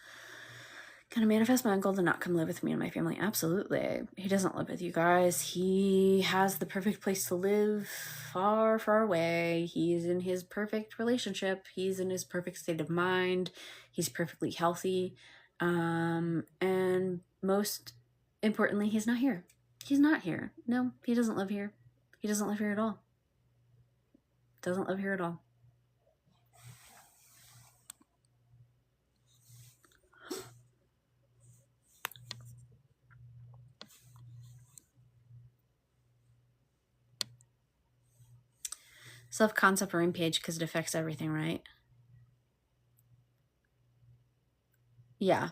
Can I manifest my uncle to not come live with me and my family? Absolutely. He doesn't live with you guys. He has the perfect place to live far, far away. He's in his perfect relationship. He's in his perfect state of mind. He's perfectly healthy. And most importantly, he's not here. He's not here. No, he doesn't live here. He doesn't live here at all. Doesn't live here at all. Self-concept or page because it affects everything, right? Yeah.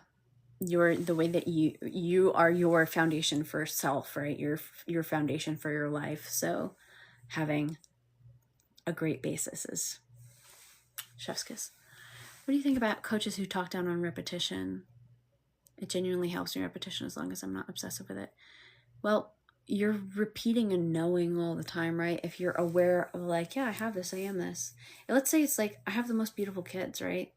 The way that you are your foundation for self, right? Your foundation for your life. So having a great basis is chef's kiss. What do you think about coaches who talk down on repetition? It genuinely helps me repetition as long as I'm not obsessive with it. Well, you're repeating and knowing all the time, right? If you're aware of like, yeah, I have this, I am this. And let's say it's like, I have the most beautiful kids, right?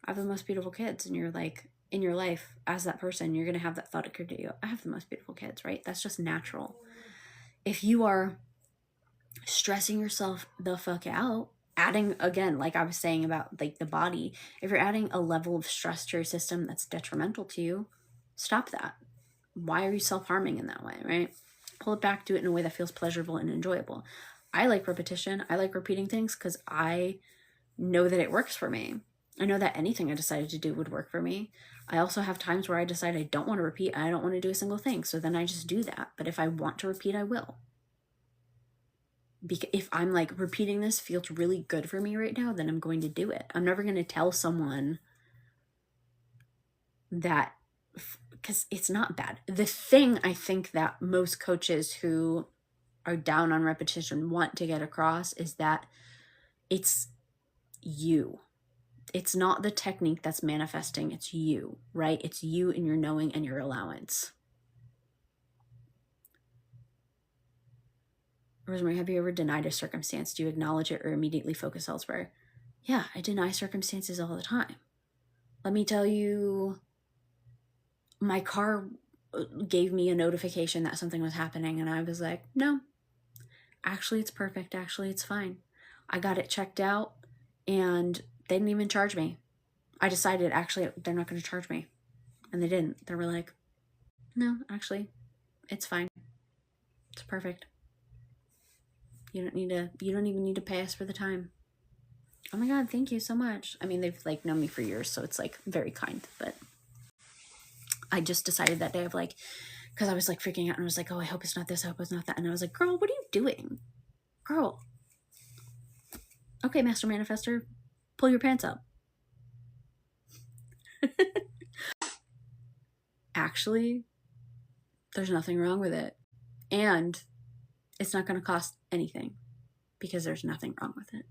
I have the most beautiful kids, and you're like, in your life as that person, you're going to have that thought occur to you. I have the most beautiful kids, right? That's just natural. If you are stressing yourself the fuck out, adding, again, like I was saying about like the body, if you're adding a level of stress to your system that's detrimental to you, stop that. Why are you self-harming in that way, right? Pull it back, do it in a way that feels pleasurable and enjoyable. I like repetition. I like repeating things because I know that it works for me. I know that anything I decided to do would work for me. I also have times where I decide I don't want to repeat. I don't want to do a single thing. So then I just do that. But if I want to repeat, I will. Because if I'm like, repeating this feels really good for me right now, then I'm going to do it. I'm never going to tell someone that, because it's not bad. The thing I think that most coaches who are down on repetition want to get across is that it's you. It's not the technique that's manifesting, it's you, right? It's you and your knowing and your allowance. Rosemary, have you ever denied a circumstance? Do you acknowledge it or immediately focus elsewhere? Yeah, I deny circumstances all the time. Let me tell you, my car gave me a notification that something was happening, and I was like, no, actually it's perfect. Actually, it's fine. I got it checked out, and they didn't even charge me. I decided, actually, they're not going to charge me. And they didn't. They were like, no, actually, it's fine. It's perfect. You don't even need to pay us for the time. Oh my God, thank you so much. I mean, they've like known me for years, so it's like very kind, but I just decided that day of like, because I was like freaking out and I was like, oh, I hope it's not this, I hope it's not that. And I was like, girl, what are you doing? Girl. Okay, Master Manifester, pull your pants up. Actually, there's nothing wrong with it. And it's not going to cost anything because there's nothing wrong with it.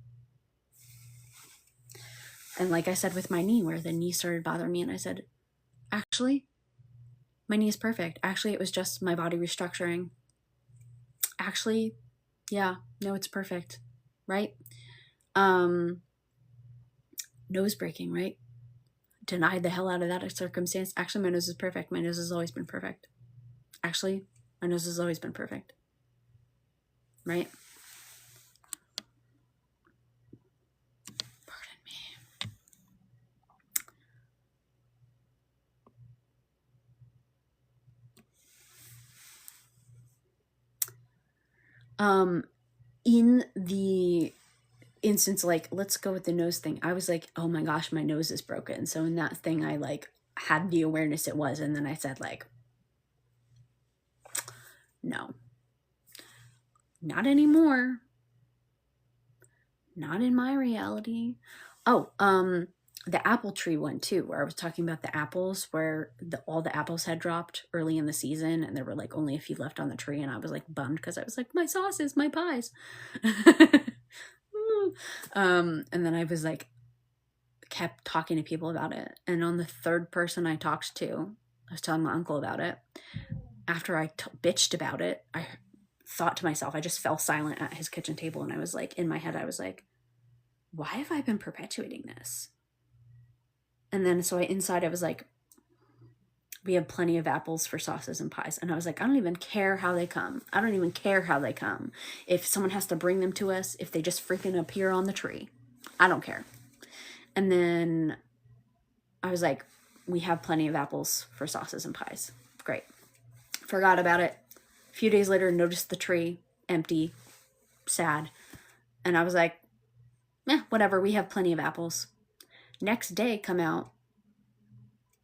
And like I said with my knee, where the knee started bothering me, and I said, actually, my knee is perfect. Actually, it was just my body restructuring. Actually, yeah, no, it's perfect, right? Nose breaking, right? Denied the hell out of that circumstance. Actually, my nose is perfect. My nose has always been perfect. Actually, my nose has always been perfect, right? Pardon me. In the instance, like, let's go with the nose thing, I was like, oh my gosh, my nose is broken. So in that thing, I like had the awareness it was, and then I said like, no, not anymore. Not in my reality. Oh, the apple tree one too, where I was talking about the apples, where all the apples had dropped early in the season, and there were like only a few left on the tree, and I was like bummed because I was like, my sauces, my pies. And then I was like, kept talking to people about it, and on the third person I talked to, I was telling my uncle about it. After I bitched about it, I thought to myself, I just fell silent at his kitchen table, and I was like, in my head, I was like, why have I been perpetuating this? And then so inside I was like, we have plenty of apples for sauces and pies. And I was like, I don't even care how they come. I don't even care how they come. If someone has to bring them to us, if they just freaking appear on the tree, I don't care. And then I was like, we have plenty of apples for sauces and pies. Great. Forgot about it. A few days later, noticed the tree empty, sad. And I was like, whatever, we have plenty of apples. Next day, come out,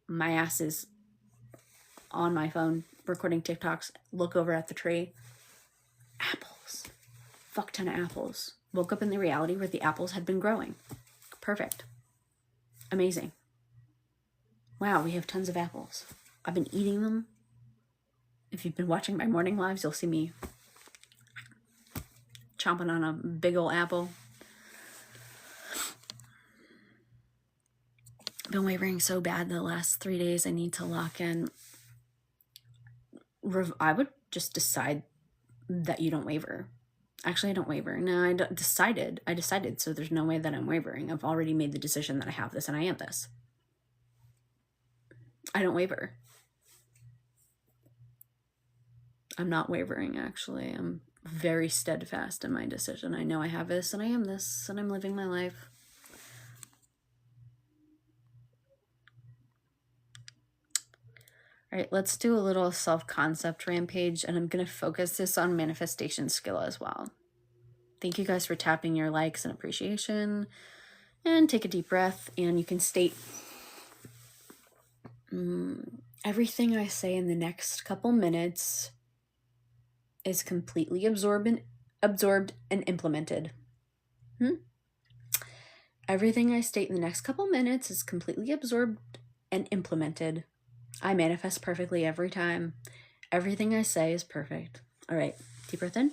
my ass is on my phone recording TikToks, look over at the tree. Apples. Fuck ton of apples. Woke up in the reality where the apples had been growing. Perfect. Amazing. Wow, we have tons of apples. I've been eating them. If you've been watching my morning lives, you'll see me chomping on a big old apple. I've been wavering so bad the last 3 days. I need to lock in. I would just decide that you don't waver. Actually, I don't waver. No, I decided, so there's no way that I'm wavering. I've already made the decision that I have this and I am this. I don't waver. I'm not wavering, actually. I'm very steadfast in my decision. I know I have this and I am this and I'm living my life. All right, let's do a little self-concept rampage, and I'm going to focus this on manifestation skill as well. Thank you guys for tapping your likes and appreciation. And take a deep breath, and you can state everything I say in the next couple minutes is completely absorbed and implemented. Everything I state in the next couple minutes is completely absorbed and implemented. I manifest perfectly every time. Everything I say is perfect. All right, deep breath in.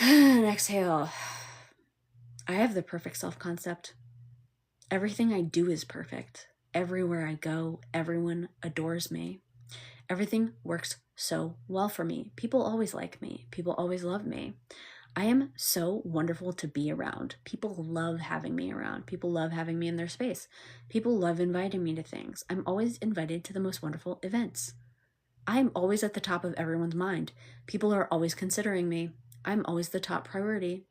And exhale. I have the perfect self-concept. Everything I do is perfect. Everywhere I go, everyone adores me. Everything works so well for me. People always like me. People always love me. I am so wonderful to be around. People love having me around. People love having me in their space. People love inviting me to things. I'm always invited to the most wonderful events. I'm always at the top of everyone's mind. People are always considering me. I'm always the top priority.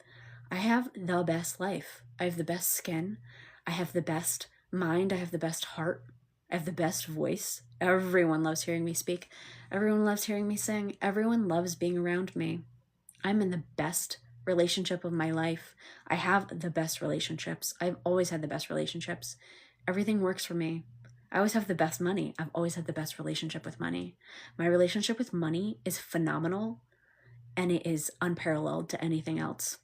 I have the best life. I have the best skin. I have the best mind. I have the best heart. I have the best voice. Everyone loves hearing me speak. Everyone loves hearing me sing. Everyone loves being around me. I'm in the best relationship of my life. I have the best relationships. I've always had the best relationships. Everything works for me. I always have the best money. I've always had the best relationship with money. My relationship with money is phenomenal, and it is unparalleled to anything else.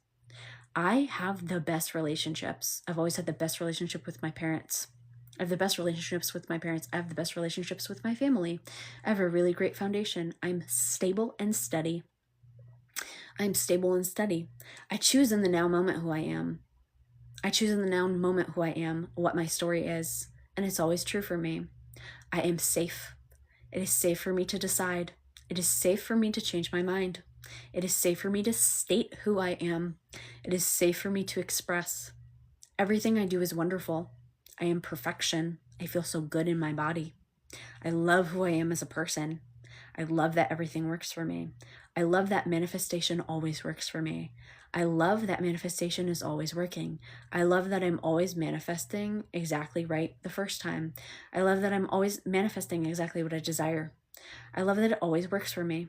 I have the best relationships. I've always had the best relationship with my parents. I have the best relationships with my parents. I have the best relationships with my family. I have a really great foundation. I'm stable and steady. I'm stable and steady. I choose in the now moment who I am. I choose in the now moment who I am, what my story is, and it's always true for me. I am safe. It is safe for me to decide. It is safe for me to change my mind. It is safe for me to state who I am. It is safe for me to express. Everything I do is wonderful. I am perfection. I feel so good in my body. I love who I am as a person. I love that everything works for me. I love that manifestation always works for me. I love that manifestation is always working. I love that I'm always manifesting exactly right the first time. I love that I'm always manifesting exactly what I desire. I love that it always works for me.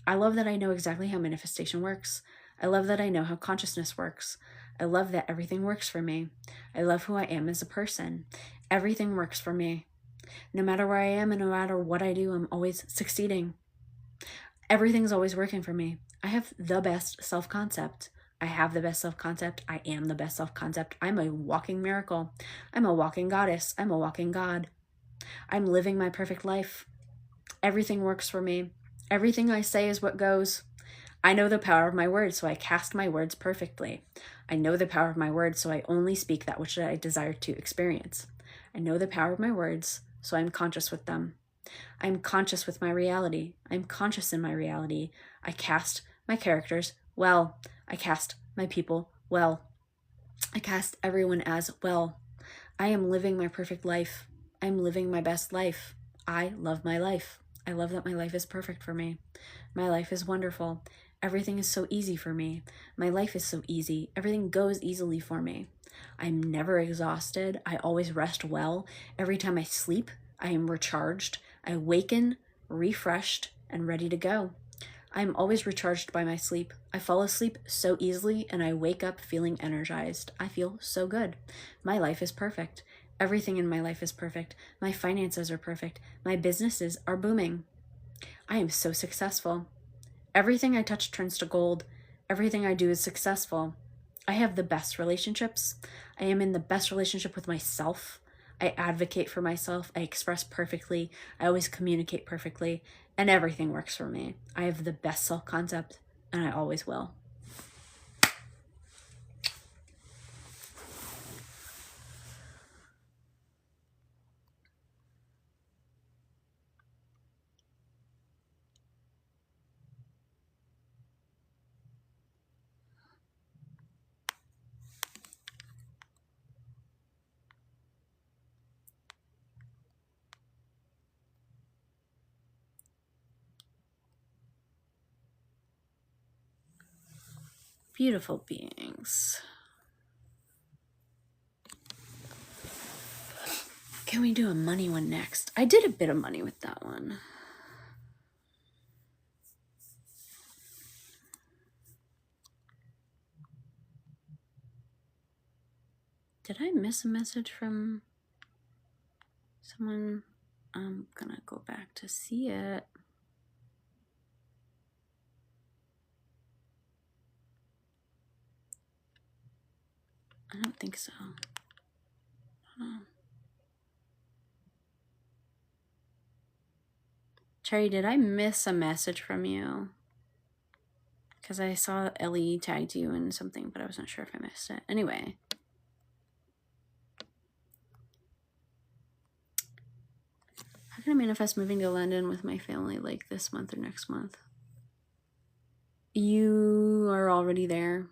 I love that I know exactly how manifestation works. I love that I know how consciousness works. I love that everything works for me. I love who I am as a person. Everything works for me. No matter where I am and no matter what I do, I'm always succeeding. Everything's always working for me. I have the best self-concept. I have the best self-concept. I am the best self-concept. I'm a walking miracle. I'm a walking goddess. I'm a walking god. I'm living my perfect life. Everything works for me. Everything I say is what goes. I know the power of my words, so I cast my words perfectly. I know the power of my words, so I only speak that which I desire to experience. I know the power of my words, so I'm conscious with them. I'm conscious with my reality. I'm conscious in my reality. I cast my characters well. I cast my people well. I cast everyone as well. I am living my perfect life. I'm living my best life. I love my life. I love that my life is perfect for me. My life is wonderful. Everything is so easy for me. My life is so easy. Everything goes easily for me. I'm never exhausted. I always rest well. Every time I sleep, I am recharged. I awaken, refreshed, and ready to go. I am always recharged by my sleep. I fall asleep so easily and I wake up feeling energized. I feel so good. My life is perfect. Everything in my life is perfect. My finances are perfect. My businesses are booming. I am so successful. Everything I touch turns to gold. Everything I do is successful. I have the best relationships. I am in the best relationship with myself. I advocate for myself. I express perfectly. I always communicate perfectly. And everything works for me. I have the best self-concept, and I always will. Beautiful beings. Can we do a money one next? I did a bit of money with that one. Did I miss a message from someone? I'm gonna go back to see it. I don't think so. Cherry, did I miss a message from you? Because I saw Ellie tagged you in something, but I wasn't sure if I missed it. Anyway. How can I manifest moving to London with my family like this month or next month? You are already there.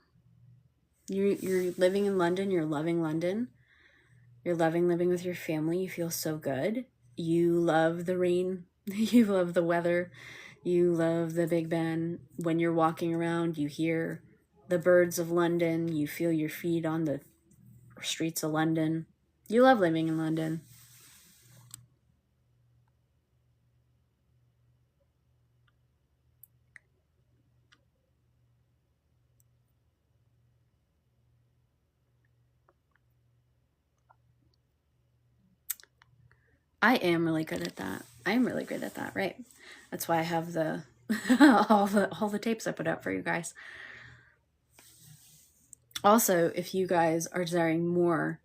You're living in London. You're loving London. You're loving living with your family. You feel so good. You love the rain. You love the weather. You love the Big Ben. When you're walking around, you hear the birds of London. You feel your feet on the streets of London. You love living in London. I am really good at that. I am really good at that, right? That's why I have the all the tapes I put out for you guys. Also, if you guys are desiring more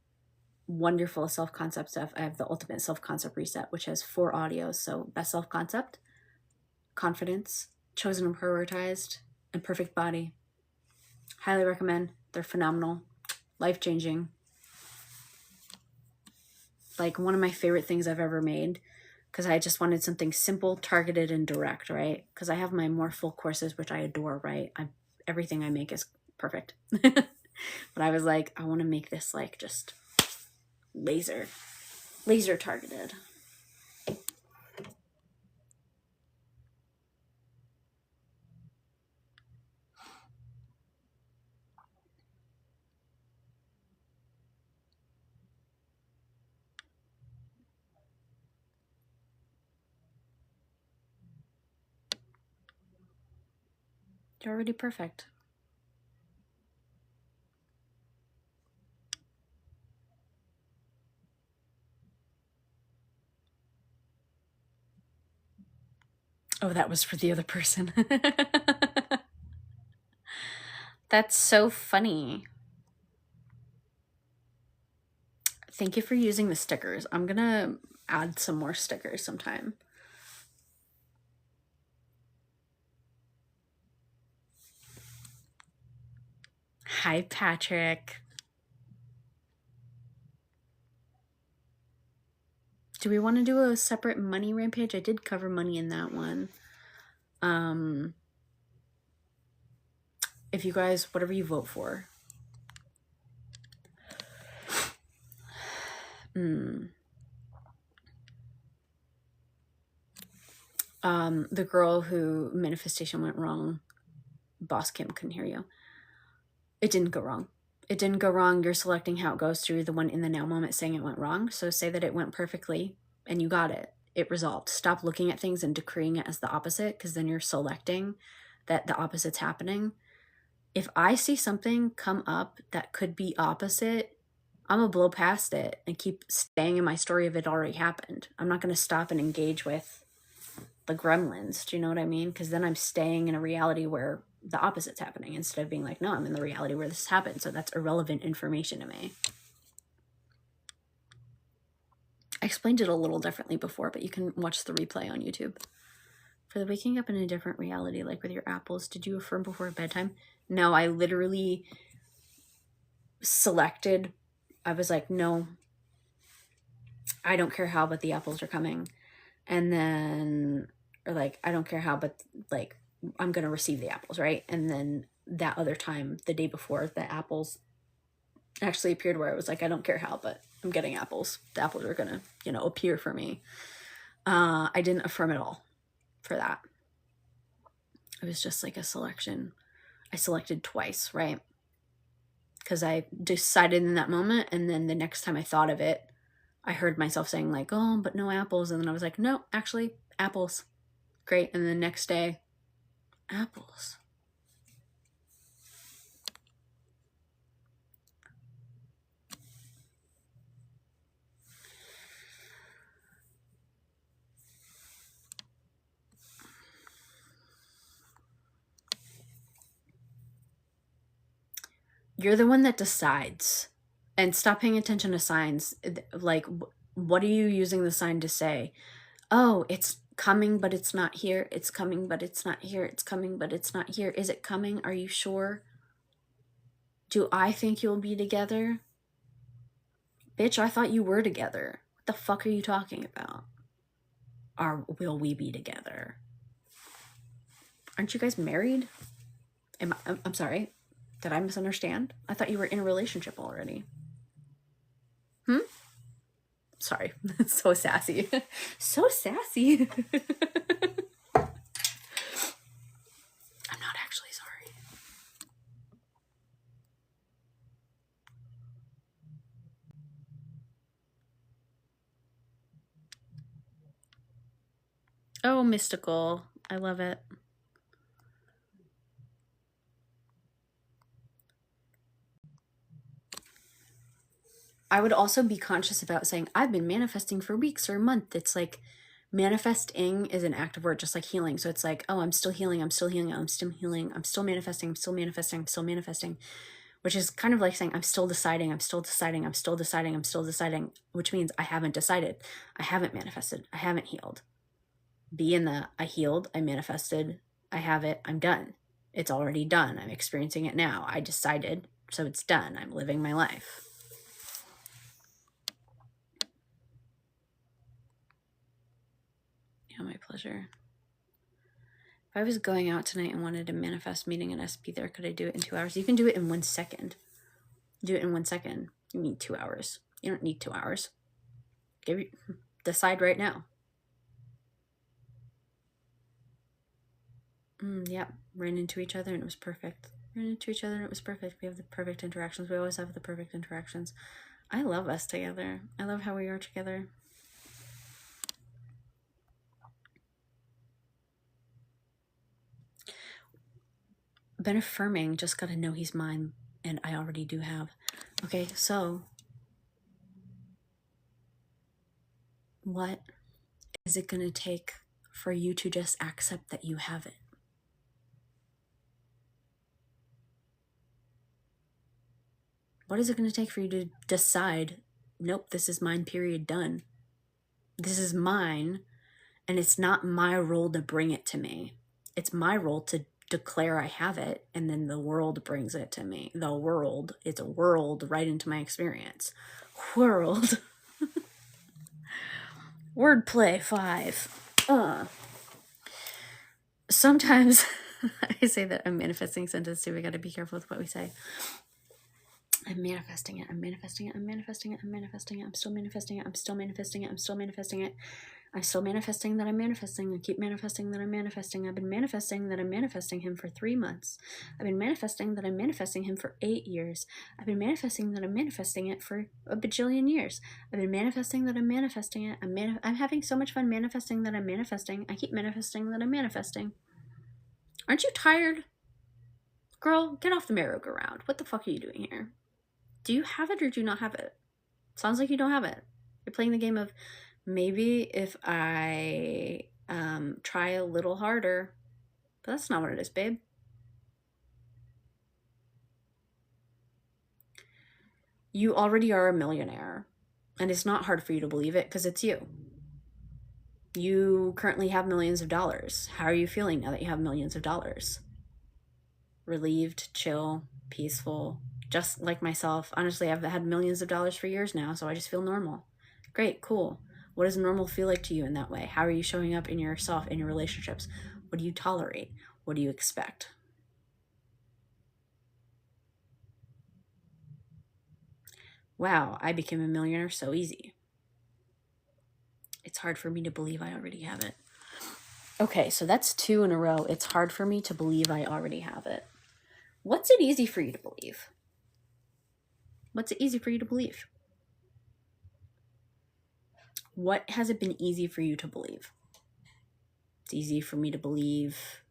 wonderful self-concept stuff, I have the Ultimate Self-Concept Reset, which has 4 audios. So best self-concept, confidence, chosen and prioritized, and perfect body. Highly recommend. They're phenomenal, life-changing. Like one of my favorite things I've ever made, because I just wanted something simple, targeted, and direct, right? Because I have my more full courses, which I adore, right? Everything I make is perfect. But I was like, I want to make this like just laser targeted. You're already perfect. Oh, that was for the other person. That's so funny. Thank you for using the stickers. I'm gonna add some more stickers sometime. Hi, Patrick. Do we want to do a separate money rampage? I did cover money in that one. If you guys, whatever you vote for. The girl who manifestation went wrong, Boss Kim couldn't hear you. It didn't go wrong. it didn't go wrong. You're selecting how it goes through the one in the now moment saying it went wrong. So say that it went perfectly and you got it. It resolved. Stop looking at things and decreeing it as the opposite, because then you're selecting that the opposite's happening. If I see something come up that could be opposite, I'm going to blow past it and keep staying in my story of it already happened. I'm not going to stop and engage with the gremlins. Do you know what I mean? Because then I'm staying in a reality where the opposite's happening instead of being like, no, I'm in the reality where this happened. So that's irrelevant information to me. I explained it a little differently before, but you can watch the replay on YouTube. For the waking up in a different reality, like with your apples, did you affirm before bedtime? No, I literally selected. I was like, no, I don't care how, but the apples are coming. And then, or like, I don't care how, but like, I'm going to receive the apples, right? And then that other time, the day before, the apples actually appeared where I was like, I don't care how, but I'm getting apples. The apples are going to, appear for me. I didn't affirm at all for that. It was just like a selection. I selected twice, right? Because I decided in that moment, and then the next time I thought of it, I heard myself saying like, oh, but no apples. And then I was like, no, actually, apples. Great. And the next day, apples. You're the one that decides. And stop paying attention to signs. Like, what are you using the sign to say? Oh, it's coming, but it's not here. It's coming, but it's not here. It's coming, but it's not here. Is it coming? Are you sure? Do I think you'll be together? Bitch, I thought you were together. What the fuck are you talking about? Or will we be together? Aren't you guys married? I'm sorry. Did I misunderstand? I thought you were in a relationship already. Sorry. So sassy. So sassy. I'm not actually sorry. Oh, mystical. I love it. I would also be conscious about saying, I've been manifesting for weeks or a month. It's like manifesting is an active word, just like healing. So it's like, oh, I'm still healing. I'm still healing. I'm still healing. I'm still manifesting. I'm still manifesting. I'm still manifesting, which is kind of like saying, I'm still deciding. I'm still deciding. I'm still deciding. I'm still deciding, which means I haven't decided. I haven't manifested. I haven't healed. Be in the, I healed. I manifested. I have it. I'm done. It's already done. I'm experiencing it now. I decided. So it's done. I'm living my life. Yeah, my pleasure. If I was going out tonight and wanted to manifest meeting an SP there, could I do it in 2 hours? You can do it in 1 second. Do it in 1 second. You need 2 hours. You don't need 2 hours. Decide right now. Yep. Ran into each other and it was perfect. Ran into each other and it was perfect. We have the perfect interactions. We always have the perfect interactions. I love us together. I love how we are together. Been affirming, just gotta know he's mine, and I already do have. Okay, so what is it gonna take for you to just accept that you have it? What is it gonna take for you to decide, nope, this is mine, period, done. This is mine, and it's not my role to bring it to me. It's my role to declare I have it, and then the world brings it to me. The world, it's a world right into my experience. World. Wordplay 5. Sometimes I say that I'm manifesting sentence too. We gotta be careful with what we say. I'm manifesting it. I'm manifesting it. I'm manifesting it. I'm manifesting it. I'm still manifesting it. I'm still manifesting it. I'm still manifesting it. I'm still manifesting that I'm manifesting. I keep manifesting that I'm manifesting. I've been manifesting that I'm manifesting him for 3 months. I've been manifesting that I'm manifesting him for 8 years. I've been manifesting that I'm manifesting it for a bajillion years. I've been manifesting that I'm manifesting it. I'm having so much fun manifesting that I'm manifesting. I keep manifesting that I'm manifesting. Aren't you tired? Girl, get off the merry-go-round. What the fuck are you doing here? Do you have it or do you not have it? Sounds like you don't have it. You're playing the game of maybe if I try a little harder. But that's not what it is, babe. You already are a millionaire. And it's not hard for you to believe it because it's you. You currently have millions of dollars. How are you feeling now that you have millions of dollars? Relieved, chill, peaceful, just like myself. Honestly, I've had millions of dollars for years now, so I just feel normal. Great, cool. What does normal feel like to you in that way? How are you showing up in yourself, in your relationships? What do you tolerate? What do you expect? Wow, I became a millionaire so easy. It's hard for me to believe I already have it. Okay, so that's 2 in a row. It's hard for me to believe I already have it. What's it easy for you to believe? What's it easy for you to believe? What has it been easy for you to believe? It's easy for me to believe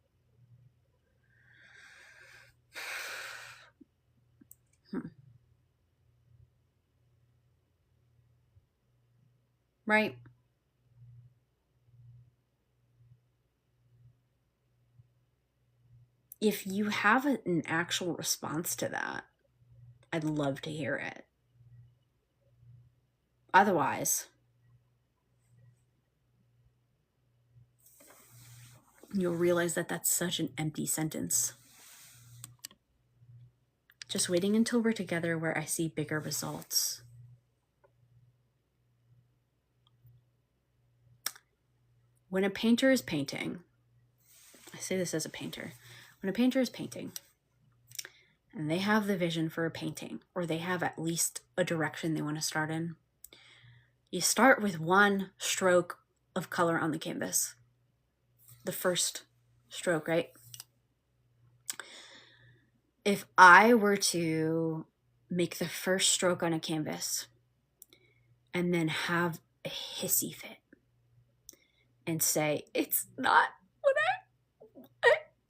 right? If you have an actual response to that, I'd love to hear it. Otherwise, you'll realize that that's such an empty sentence. Just waiting until we're together where I see bigger results. When a painter is painting, I say this as a painter, when a painter is painting and they have the vision for a painting, or they have at least a direction they want to start in, you start with one stroke of color on the canvas. The first stroke, right? If I were to make the first stroke on a canvas and then have a hissy fit and say, it's not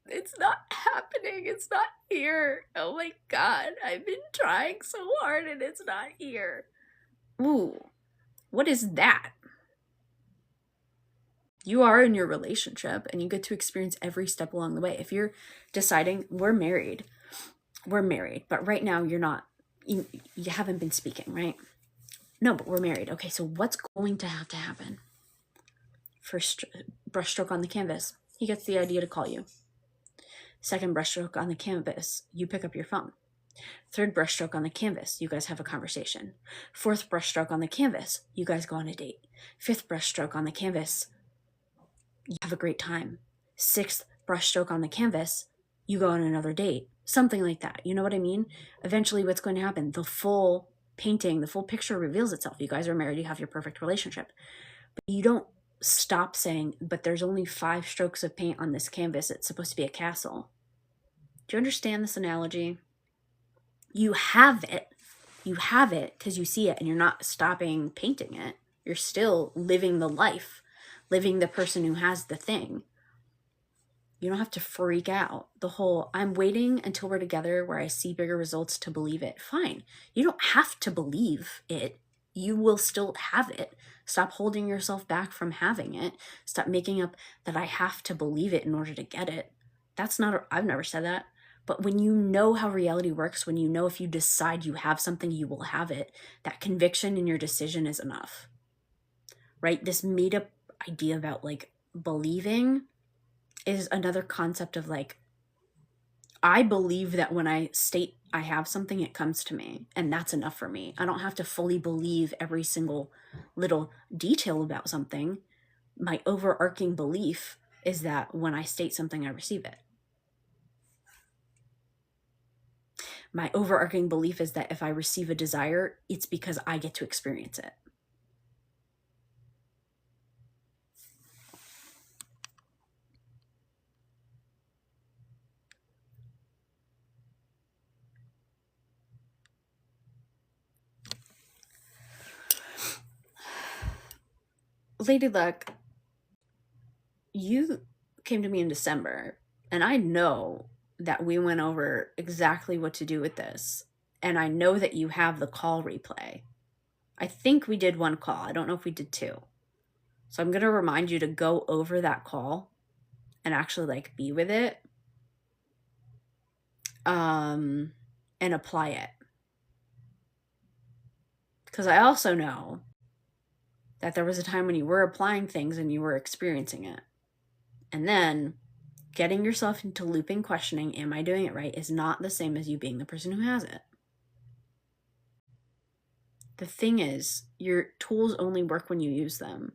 it's not happening, it's not here. Oh my God, I've been trying so hard and it's not here. Ooh, what is that? You are in your relationship and you get to experience every step along the way. If you're deciding we're married, but right now you're not, you haven't been speaking, right? No, but we're married. Okay, so what's going to have to happen? First brushstroke on the canvas, he gets the idea to call you. Second brushstroke on the canvas, you pick up your phone. Third brushstroke on the canvas, you guys have a conversation. Fourth brushstroke on the canvas, you guys go on a date. Fifth brushstroke on the canvas, you have a great time. Sixth brushstroke on the canvas, you go on another date. Something like that. You know what I mean? Eventually, what's going to happen? The full painting, the full picture reveals itself. You guys are married, you have your perfect relationship. But you don't stop saying, but there's only 5 strokes of paint on this canvas. It's supposed to be a castle. Do you understand this analogy? You have it. You have it because you see it and you're not stopping painting it. You're still living the life, living the person who has the thing. You don't have to freak out. The whole, I'm waiting until we're together where I see bigger results to believe it. Fine. You don't have to believe it. You will still have it. Stop holding yourself back from having it. Stop making up that I have to believe it in order to get it. That's not, I've never said that. But when you know how reality works, when you know if you decide you have something, you will have it, that conviction in your decision is enough. Right? This made up idea about like believing is another concept of like, I believe that when I state I have something, it comes to me, and that's enough for me. I don't have to fully believe every single little detail about something. My overarching belief is that when I state something, I receive it. My overarching belief is that if I receive a desire, it's because I get to experience it. Lady Luck, you came to me in December, and I know that we went over exactly what to do with this. And I know that you have the call replay. I think we did one call. I don't know if we did two. So I'm going to remind you to go over that call and actually like be with it and apply it. Because I also know that there was a time when you were applying things and you were experiencing it. And then getting yourself into looping questioning, am I doing it right, is not the same as you being the person who has it. The thing is, your tools only work when you use them.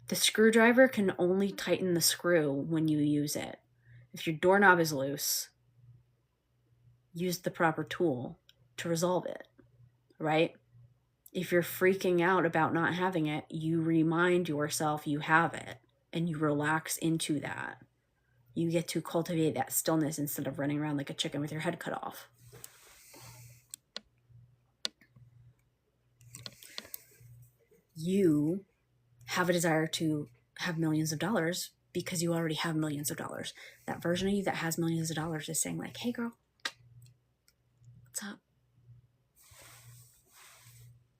The screwdriver can only tighten the screw when you use it. If your doorknob is loose, use the proper tool to resolve it, right? If you're freaking out about not having it, you remind yourself you have it and you relax into that. You get to cultivate that stillness instead of running around like a chicken with your head cut off. You have a desire to have millions of dollars because you already have millions of dollars. That version of you that has millions of dollars is saying like, hey girl, what's up?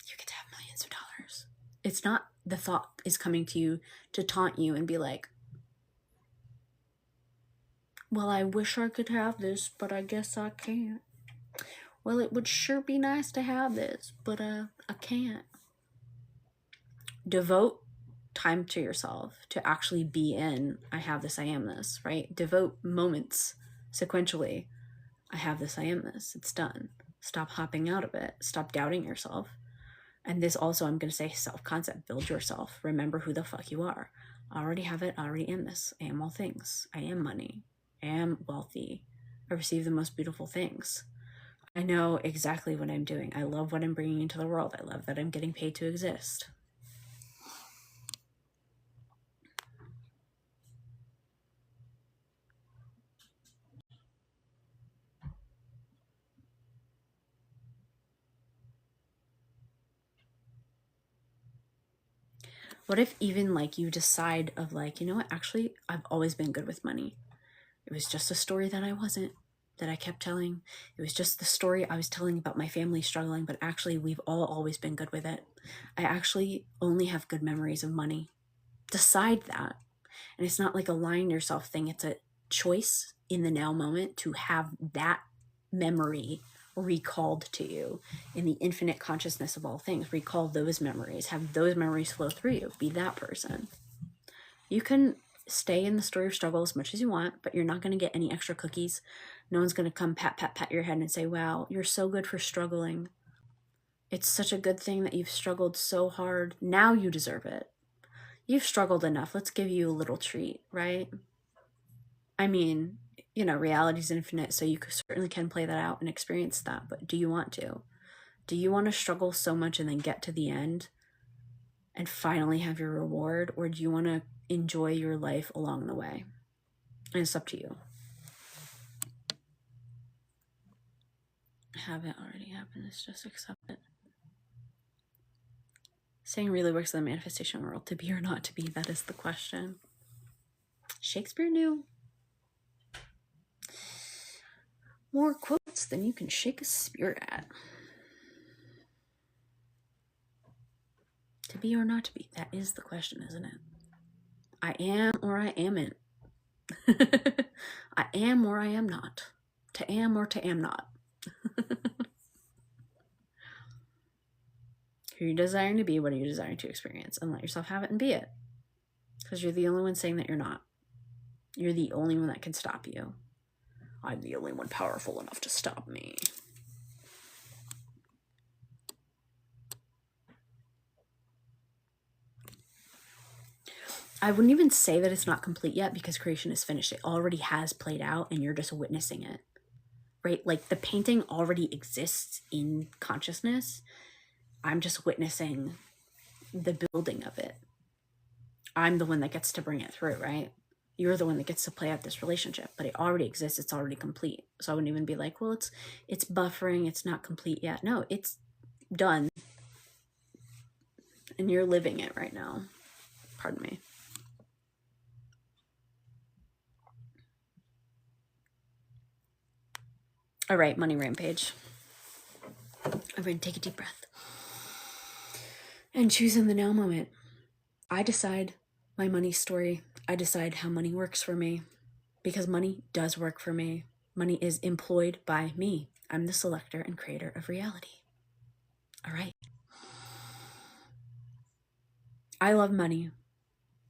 You get to have millions of dollars. It's not the thought is coming to you to taunt you and be like, well, I wish I could have this, but I guess I can't. Well, it would sure be nice to have this, but I can't. Devote time to yourself to actually be in, I have this, I am this, right? Devote moments sequentially. I have this, I am this. It's done. Stop hopping out of it. Stop doubting yourself. And this also, I'm going to say self-concept. Build yourself. Remember who the fuck you are. I already have it. I already am this. I am all things. I am money. I am wealthy. I receive the most beautiful things. I know exactly what I'm doing. I love what I'm bringing into the world. I love that I'm getting paid to exist. What if even like you decide of like, you know what, actually, I've always been good with money. It was just a story that I wasn't, that I kept telling. It was just the story I was telling about my family struggling, but actually we've all always been good with it. I actually only have good memories of money. Decide that. And it's not like a lying to yourself thing. It's a choice in the now moment to have that memory recalled to you in the infinite consciousness of all things. Recall those memories, have those memories flow through you, be that person. You can stay in the story of struggle as much as you want, but you're not going to get any extra cookies. No one's going to come pat your head and say, wow, you're so good for struggling. It's such a good thing that you've struggled so hard. Now you deserve it. You've struggled enough. Let's give you a little treat, right? I mean, you know, reality's infinite, so you certainly can play that out and experience that, but do you want to? Do you want to struggle so much and then get to the end and finally have your reward, or do you want to enjoy your life along the way? And it's up to you. Have it already happened, it's just accept it. Saying really works in the manifestation world. To be or not to be, that is the question. Shakespeare knew. More quotes than you can shake a spear at. To be or not to be, that is the question, isn't it? I am or I amn't. I am or I am not. To am or to am not. Who are you desiring to be? What are you desiring to experience? And let yourself have it and be it. Because you're the only one saying that you're not. You're the only one that can stop you. I'm the only one powerful enough to stop me. I wouldn't even say that it's not complete yet because creation is finished. It already has played out and you're just witnessing it, right? Like the painting already exists in consciousness. I'm just witnessing the building of it. I'm the one that gets to bring it through, right? You're the one that gets to play out this relationship, but it already exists. It's already complete. So I wouldn't even be like, well, it's buffering. It's not complete yet. No, it's done. And you're living it right now. Pardon me. All right, money rampage. Everyone take a deep breath. And choose in the now moment. I decide my money story. I decide how money works for me, because money does work for me. Money is employed by me. I'm the selector and creator of reality. All right. I love money.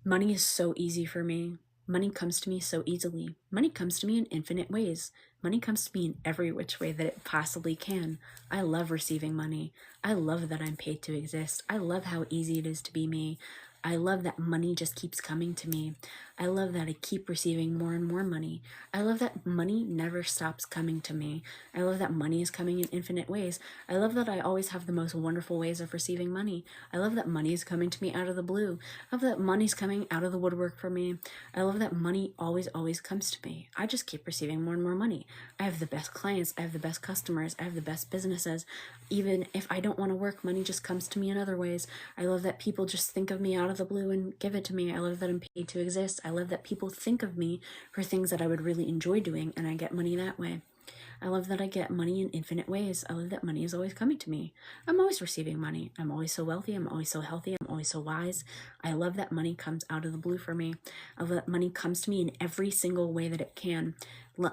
Money is so easy for me. Money comes to me so easily. Money comes to me in infinite ways. Money comes to me in every which way that it possibly can. I love receiving money. I love that I'm paid to exist. I love how easy it is to be me. I love that money just keeps coming to me. I love that I keep receiving more and more money. I love that money never stops coming to me. I love that money is coming in infinite ways. I love that I always have the most wonderful ways of receiving money. I love that money is coming to me out of the blue. I love that money's coming out of the woodwork for me. I love that money always comes to me. I just keep receiving more and more money. I have the best clients. I have the best customers. I have the best businesses. Even if I don't want to work, money just comes to me in other ways. I love that people just think of me out of the blue and give it to me. I love that I'm paid to exist. I love that people think of me for things that I would really enjoy doing, and I get money that way. I love that I get money in infinite ways. I love that money is always coming to me. I'm always receiving money. I'm always so wealthy. I'm always so healthy. I'm always so wise. I love that money comes out of the blue for me. I love that money comes to me in every single way that it can.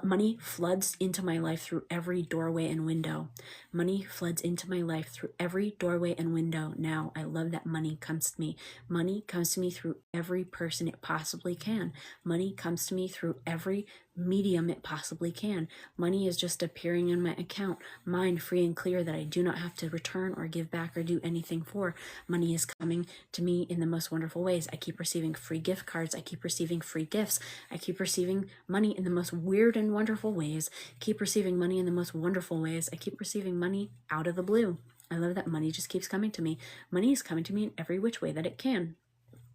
Money floods into my life through every doorway and window. Money floods into my life through every doorway and window. Now, I love that money comes to me. Money comes to me through every person it possibly can. Money comes to me through every medium it possibly can. Money is just appearing in my account, mind free and clear, that I do not have to return or give back or do anything for. Money is coming to me in the most wonderful ways. I keep receiving free gift cards. I keep receiving free gifts. I keep receiving money in the most weird and wonderful ways. Keep receiving money in the most wonderful ways. I keep receiving money out of the blue. I love that money just keeps coming to me. Money is coming to me in every which way that it can.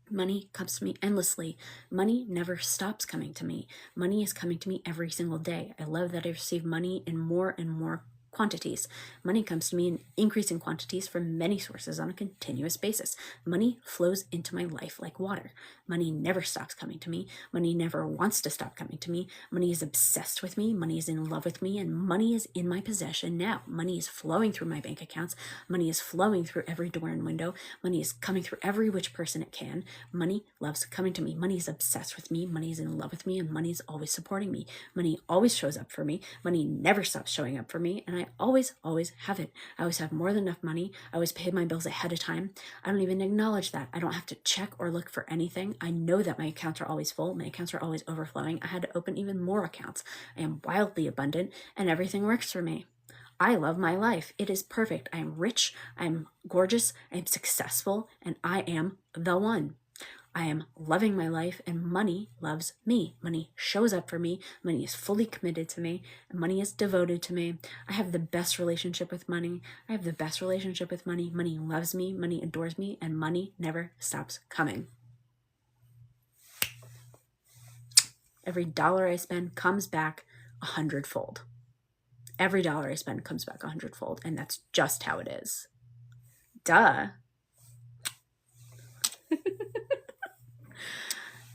Money comes to me endlessly. Money never stops coming to me. Money is coming to me every single day. I love that I receive money in more and more quantities. Money comes to me in increasing quantities from many sources on a continuous basis. Money flows into my life like water. Money never stops coming to me. Money never wants to stop coming to me. Money is obsessed with me. Money is in love with me, and money is in my possession now. Money is flowing through my bank accounts. Money is flowing through every door and window. Money is coming through every which person it can. Money loves coming to me. Money is obsessed with me. Money is in love with me, and money is always supporting me. Money always shows up for me. Money never stops showing up for me, and I always have it. I always have more than enough money. I always pay my bills ahead of time. I don't even acknowledge that. I don't have to check or look for anything. I know that my accounts are always full. My accounts are always overflowing. I had to open even more accounts. I am wildly abundant, and everything works for me. I love my life. It is perfect. I am rich. I'm gorgeous. I'm successful, and I am the one. I am loving my life, and money loves me. Money shows up for me. Money is fully committed to me. And money is devoted to me. I have the best relationship with money. I have the best relationship with money. Money loves me. Money adores me, and money never stops coming. Every dollar I spend comes back 100-fold. Every dollar I spend comes back 100-fold, and that's just how it is. Duh.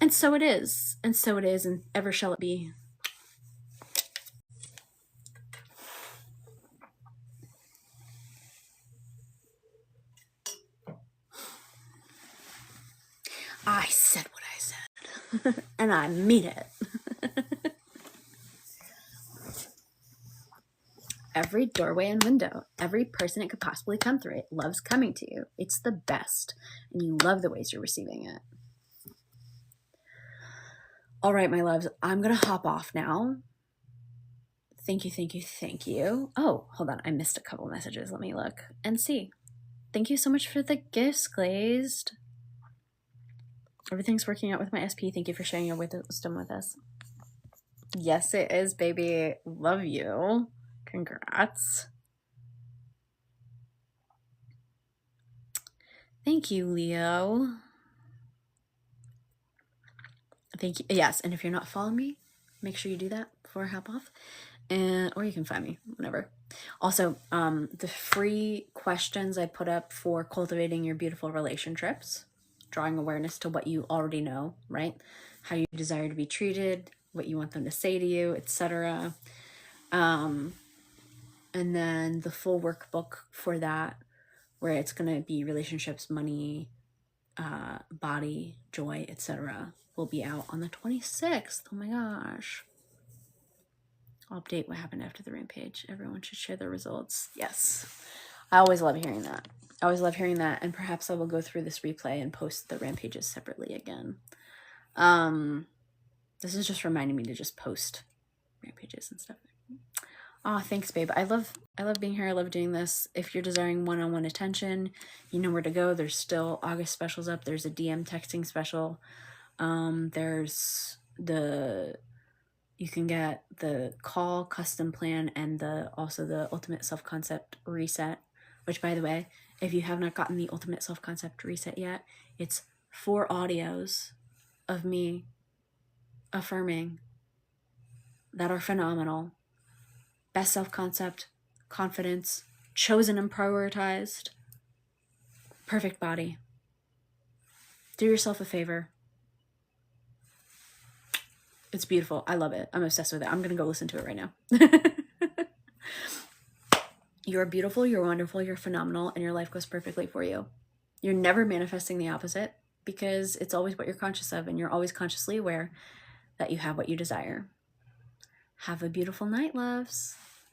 And so it is, and so it is, and ever shall it be. I said what I said, and I mean it. Every doorway and window, every person it could possibly come through, it loves coming to you. It's the best, and you love the ways you're receiving it. All right, my loves, I'm going to hop off now. Thank you. Oh, hold on. I missed a couple messages. Let me look and see. Thank you so much for the gifts, Glazed. Everything's working out with my SP. Thank you for sharing your wisdom with us. Yes, it is, baby. Love you. Congrats. Thank you, Leo. Thank you. Yes, and if you're not following me, make sure you do that before I hop off. Or you can find me whenever. Also, the free questions I put up for cultivating your beautiful relationships drawing awareness to what you already know, right? How you desire to be treated, what you want them to say to you, etc. And then the full workbook for that, where it's going to be relationships, money, body, joy, etc., will be out on the 26th. Oh my gosh. I'll update what happened after the rampage. Everyone should share their results. Yes. I always love hearing that. I always love hearing that. And perhaps I will go through this replay and post the rampages separately again. This is just reminding me to just post rampages and stuff. Oh, thanks, babe. I love being here. I love doing this. If you're desiring one-on-one attention, you know where to go. There's still August specials up. There's a DM texting special. There's you can get the call custom plan and also the ultimate self-concept reset, which, by the way, if you have not gotten the ultimate self-concept reset yet, it's 4 audios of me affirming that are phenomenal. Best self-concept, confidence, chosen and prioritized, perfect body. Do yourself a favor. It's beautiful. I love it. I'm obsessed with it. I'm going to go listen to it right now. You're beautiful, you're wonderful, you're phenomenal, and your life goes perfectly for you. You're never manifesting the opposite, because it's always what you're conscious of, and you're always consciously aware that you have what you desire. Have a beautiful night, loves.